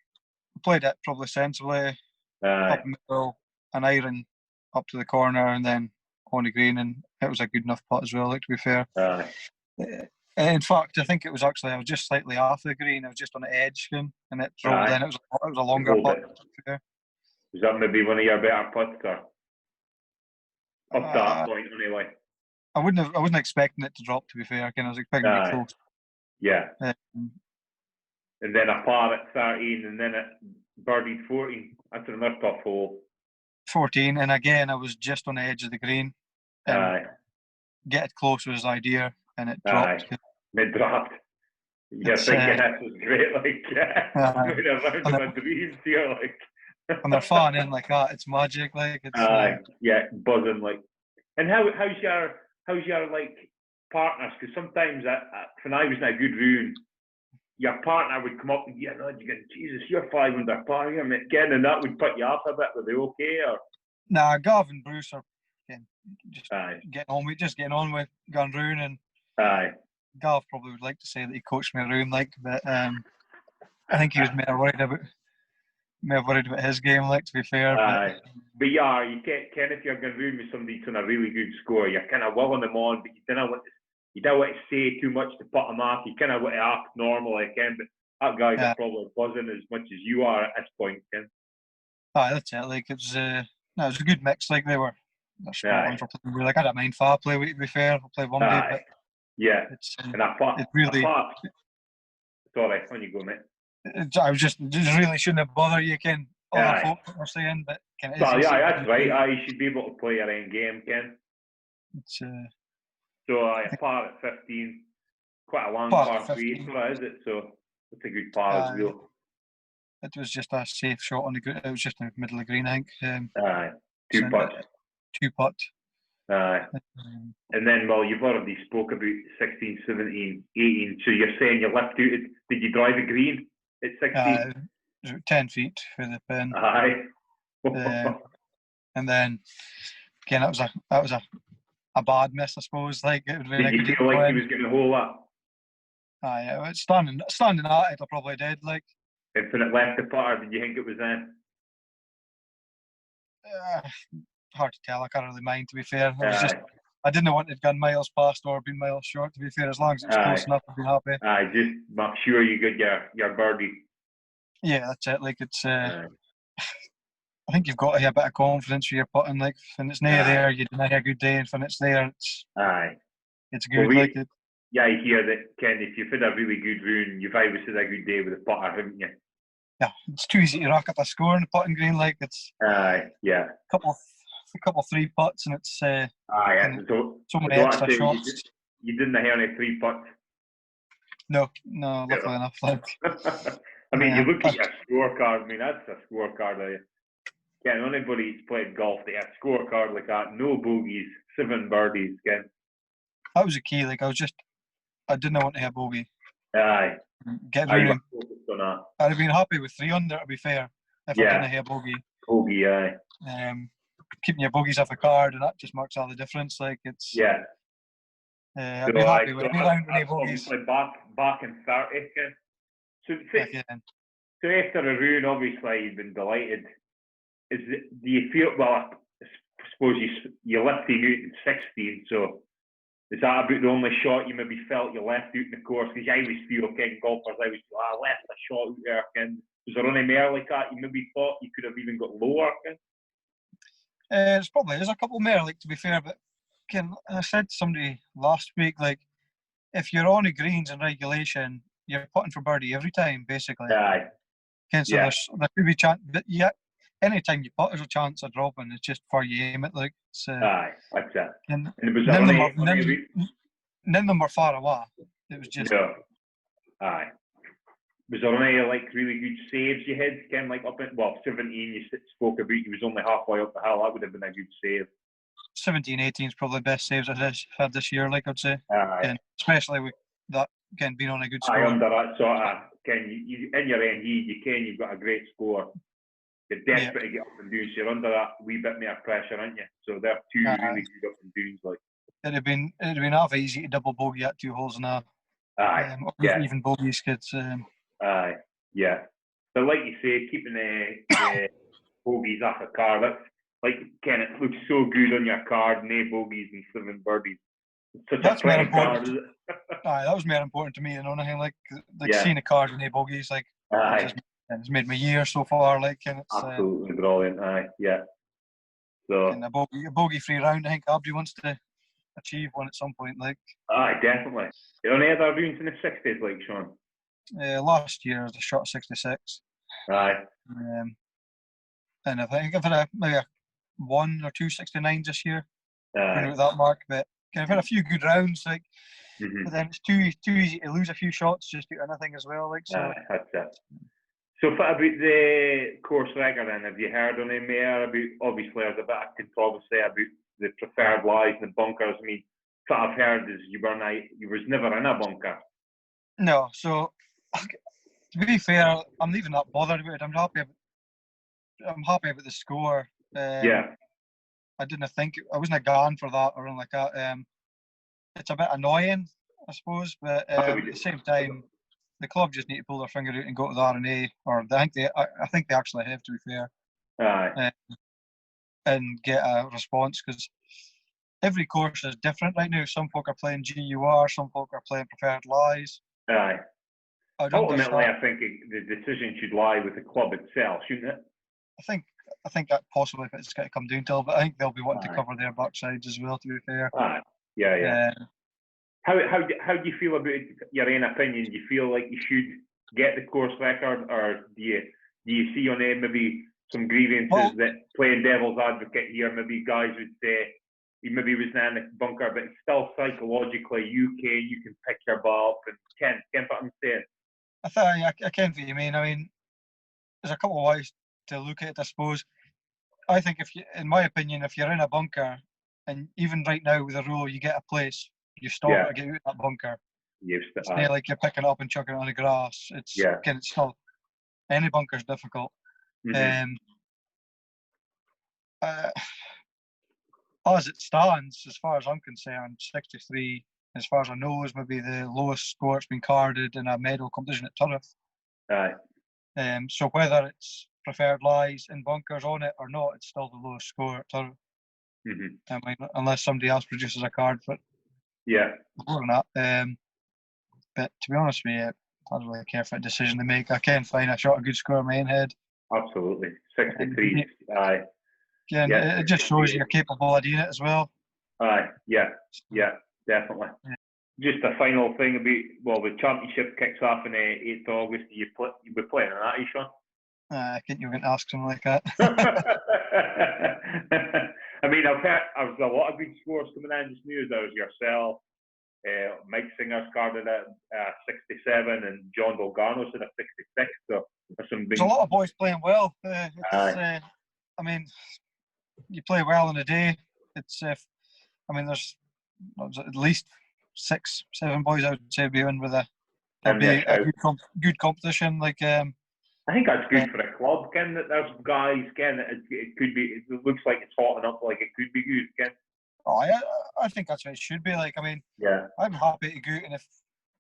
Played it probably sensibly. Up middle, an iron up to the corner, and then on the green, and it was a good enough putt as well. Like to be fair. In fact, I think it was actually I was just slightly off the green. I was just on the edge, and it rolled in. It was a longer putt. Was that maybe one of your better putts, or up to that point anyway? I wasn't expecting it to drop. To be fair, I was expecting it to be close. Yeah. And then a par at 13, and then at birdie 14. That's another tough hole. 14, and again I was just on the edge of the green. Get it close was the idea, and it dropped. It dropped. You're thinking this is great, like I'm going to learn my dreams here, like. And they're falling in like that. It's magic, like it's. Buzzing, like. And how's your like partners? Because sometimes when I was in a good room, your partner would come up and you're going, Jesus, you're 5 under par, again, and that would put you off a bit. Were they okay or? Nah, Gav and Bruce are just getting on with going round, and Gav probably would like to say that he coached me around, like, but I think he was more worried about his game, like, to be fair. But yeah, you can't if you're going round with somebody who's on a really good score, you're kind of willing them on, but you don't want to say too much to put them off. You kind of want to act normal, Ken, but that guy's probably buzzing as much as you are at this point, Ken. That's it. Like, it was a good mix. Like, they're spot on for playing. Like, I don't mind foul play, to be fair. I'll play one day, but it's really. Sorry, on you go, mate. I was just really shouldn't have bothered you, Ken. Other folk that were saying, but Ken. That's right. You should be able to play your own game, Ken. It's So a par at 15, quite a long par 3, is it? So it's a good par as well. It was just a safe shot on the green. It was just in the middle of the green, I think. 2 putts. 2 putts. And then, well, you've already spoke about 16, 17, 18. So you're saying you left out. Did you drive a green at 16? 10 feet for the pin. And then again, that was a bad miss, I suppose. Like, it would be. Did you feel like he was going to hole up? Standing at it, I probably did. Like, if it left the putter, did you think it was then? Hard to tell. I can't really mind, to be fair. It was just I didn't want it gone miles past or been miles short. To be fair, as long as it's close enough, I'd be happy. Just make sure you get your birdie. Yeah, that's it. Like, it's. I think you've got to have a bit of confidence with your putting. Like, when it's near there, you deny a good day, and when it's there, it's good. Well, I hear that, Ken. If you've had a really good round, you've always had a good day with the putter, haven't you? Yeah, it's too easy to rack up a score in the putting green. Like, it's a couple 3 putts, and it's so many extra shots. You didn't have any 3 putts. No, luckily enough. Like, I mean, you look at your scorecard. I mean, that's a scorecard. Ken, anybody who's played golf, they have a scorecard like that. No bogeys, 7 birdies. Ken, that was the key. Like, I didn't want to have bogey. Get rid of him. I'd have been happy with 3 under, to be fair, if I didn't have bogey. Keeping your bogeys off the card, and that just marks all the difference. Like, it's. I'd be happy with any round with any bogeys. Back in 30. So after a round, obviously, you've been delighted. Do you feel, well, I suppose you left him out in 16, so Is that about the only shot you maybe felt you left out in the course? Because I always feel, golfers, I left a shot out there, Ken. Was there any more like that you maybe thought you could have even got lower, Ken? There's a couple more, like, to be fair, but Ken, I said to somebody last week, like, if you're on the greens in regulation, you're putting for birdie every time, basically. Aye. Ken, so there could be chance, but yeah, anytime you putt, there's a chance of dropping. It's just for you aim it, like. Aye, that's it. And was none of them were far away. It was just. No. Aye. Was there any like really good saves you had? Ken, like up at 17, you spoke about you was only halfway up the hill. That would have been a good save. 17, 18 is probably the best saves I've had this year, like I'd say. Aye. And especially with that, Ken, being on a good score. Aye, under that sort of, Ken, you in your end, you've got a great score. You're desperate to get up and down, so you're under that wee bit more pressure, aren't you? So they're two really good up and downs, like. It'd have been half easy to double bogey at 2 holes in a. Aye. Even bogeys, kids. Aye. Yeah. But like you say, keeping the bogeys off a car, that's like, Ken, it looks so good on your card, no bogeys and 7 birdies. It's such that's a pretty card, is it? Aye, that was more important to me than anything. Like seeing a card with no bogeys, like. Aye. It's made my year so far, like, and it's absolutely brilliant. Aye, yeah. So and a bogey-free round, I think Abdi wants to achieve one at some point, like. Aye, definitely. You know any other rounds in the 60s, like, Sean? Last year was a shot 66. Aye. And I think I've had maybe 1 or 2 69s this year. Aye. That mark, but I've had a few good rounds, like. Mm-hmm. But then it's too easy to lose a few shots just to anything as well, like. So. Aye, that's it. So about the course record then, have you heard any more about, obviously there's a bit of controversy about the preferred lies and the bunkers. I mean, what I've heard is you was never in a bunker. No, so to be fair, I'm not even that bothered about it. I'm happy about the score. Yeah. I wasn't gone for that or anything like that. It's a bit annoying, I suppose, but at the same time, the club just need to pull their finger out and go to the R&A, or I think they actually have, to be fair. Aye. And get a response, because every course is different right now. Some folk are playing GUR, some folk are playing preferred lies. Aye. Ultimately, I think the decision should lie with the club itself, shouldn't it? I think that possibly if it's going to come down to it, but I think they'll be wanting to cover their backsides as well, to be fair. Aye. Yeah. How do you feel about your own opinion? Do you feel like you should get the course record, or do you see on there maybe some grievances that, playing devil's advocate here, maybe guys would say he maybe was in the bunker, but still psychologically you can pick your ball up and can what I'm saying? I can what you mean. I mean, there's a couple of ways to look at it, I suppose. I think in my opinion, if you're in a bunker, and even right now with the rule, you get a place, you stop to get out of that bunker. It's not like you're picking it up and chucking it on the grass. It's still, any bunker's difficult. Mm-hmm. As it stands, as far as I'm concerned, 63, as far as I know, is maybe the lowest score it's been carded in a medal competition at Turriff. Aye. So whether it's preferred lies in bunkers on it or not, it's still the lowest score at Turriff. Mm-hmm. I mean, unless somebody else produces a card for it. Yeah. More than that. But to be honest with you, I don't really care for a decision to make. I can find I shot a good score in my own head. Absolutely. 63. Aye. Yeah, it just shows you're capable of doing it as well. Aye. Yeah, definitely. Yeah. Just a final thing about, the championship kicks off on 8th August. You'll be playing on that, are you, Sean? I think you're going to ask something like that. I mean, I've heard there's a lot of good scores coming in just now. There was yourself, Mike Singer's carded at 67, and John Dolgano's at a 66. So there's a lot of boys playing well. I mean, you play well in a day. It's there's at least 6, 7 boys I would say be in with a good competition. Like I think that's good for the club, Ken, that there's guys, Ken, it could be, it looks like it's hotting up, like it could be good, Ken. Oh, I think that's what it should be. Like, I mean, I'm happy to go out, and if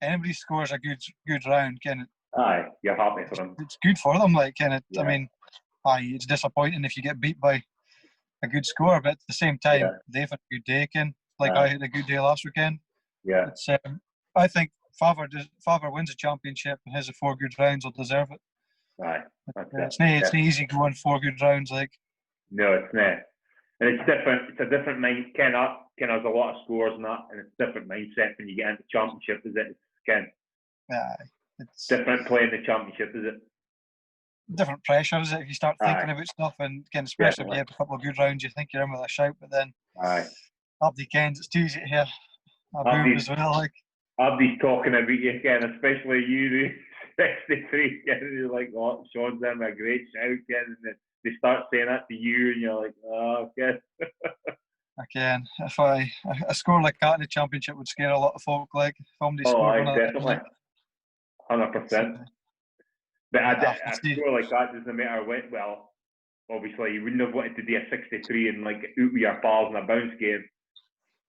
anybody scores a good round, Ken. Aye, you're happy for them. It's good for them, like, Ken. I mean, it's disappointing if you get beat by a good score, but at the same time, they've had a good day, Ken. like I had a good day last weekend. Yeah. It's, I think Favre wins a championship and has the 4 good rounds will deserve it. Aye. That's It's not easy going 4 good rounds like. No, it's not. And it's different. It's a different mind. Ken has a lot of scores and that, and it's a different mindset when you get into championship, is it? It's Ken. It's different playing the championship, is it? Different pressure, is it? If you start thinking about stuff, and again, especially if you have a couple of good rounds, you think you're in with a shout, but then up the weekends, it's too easy to hear a boom as well. Like Abdi's talking about you again, especially you, 63. You're like, oh, Sean's in a great shout, and they start saying that to you, and you're like, oh, okay. Again, if a score like that in the championship would scare a lot of folk. Like if somebody scored definitely, 100%. But a score like that doesn't matter when. Well, obviously, you wouldn't have wanted to do a 63 and like out with your pals in a bounce game.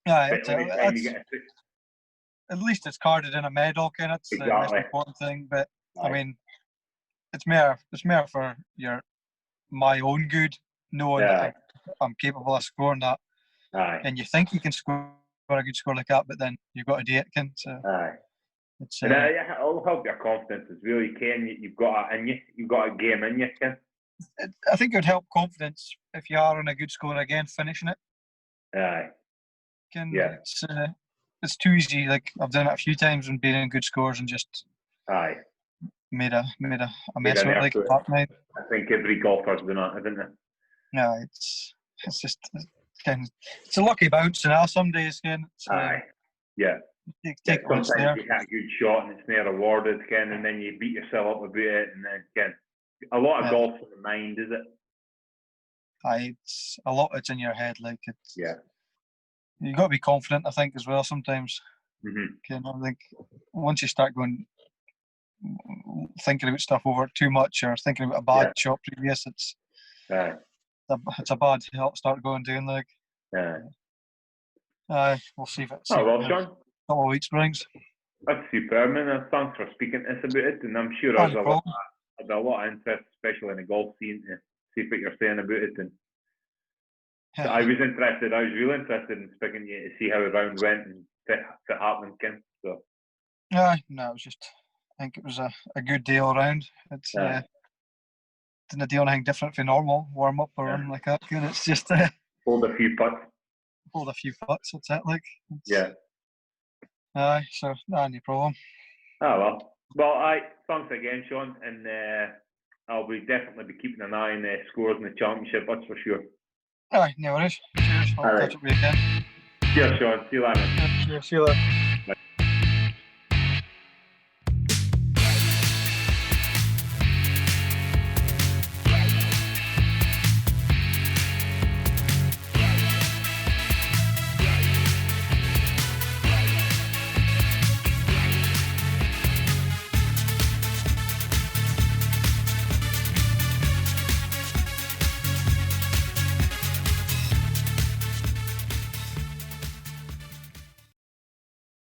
Yeah, at least it's carded in a medal, kind of. It's the most important thing. But I mean, it's more for my own good, knowing that I'm capable of scoring that. And you think you can score a good score like that, but then you've got to do it, Ken. So it'll help your confidence as well. You can. You've got a game in you, Ken. I think it would help confidence if you are on a good score again, finishing it. It's too easy. Like I've done it a few times and been in good scores and just made a mess of it like back nine. I think every golfer's done that, isn't it? No, it's just it's a lucky bounce, and some days, Ken. Sometimes you hit a good shot and it's not rewarded, Ken, and then you beat yourself up about it, and then Ken, a lot of golf's in the mind, is it? It's a lot. It's in your head, like it's. Yeah. You got to be confident, I think, as well. Sometimes, Ken, I think once you start thinking about stuff over too much, or thinking about a bad shot previous, it's a bad start going doing like. We'll see if it's. Oh well, Sean. A couple of weeks brings. That's superb, man. Thanks for speaking to us about it, and I'm sure there's a lot of interest, especially in the golf scene, to see what you're saying about it. And so I was interested. I was really interested in speaking to you to see how the round went and if it happened, Kim. So. No, it was just. I think it was a good day all round. It's didn't do anything different from normal warm up or anything like that. And it's just hold a few putts. That's it. Like. So no problem. Oh well. Thanks again, Sean, and I'll definitely be keeping an eye on the scores in the championship. That's for sure. No worries. Cheers. I'll catch up with you again. Cheers, Sean. See you later. Cheers. See you later.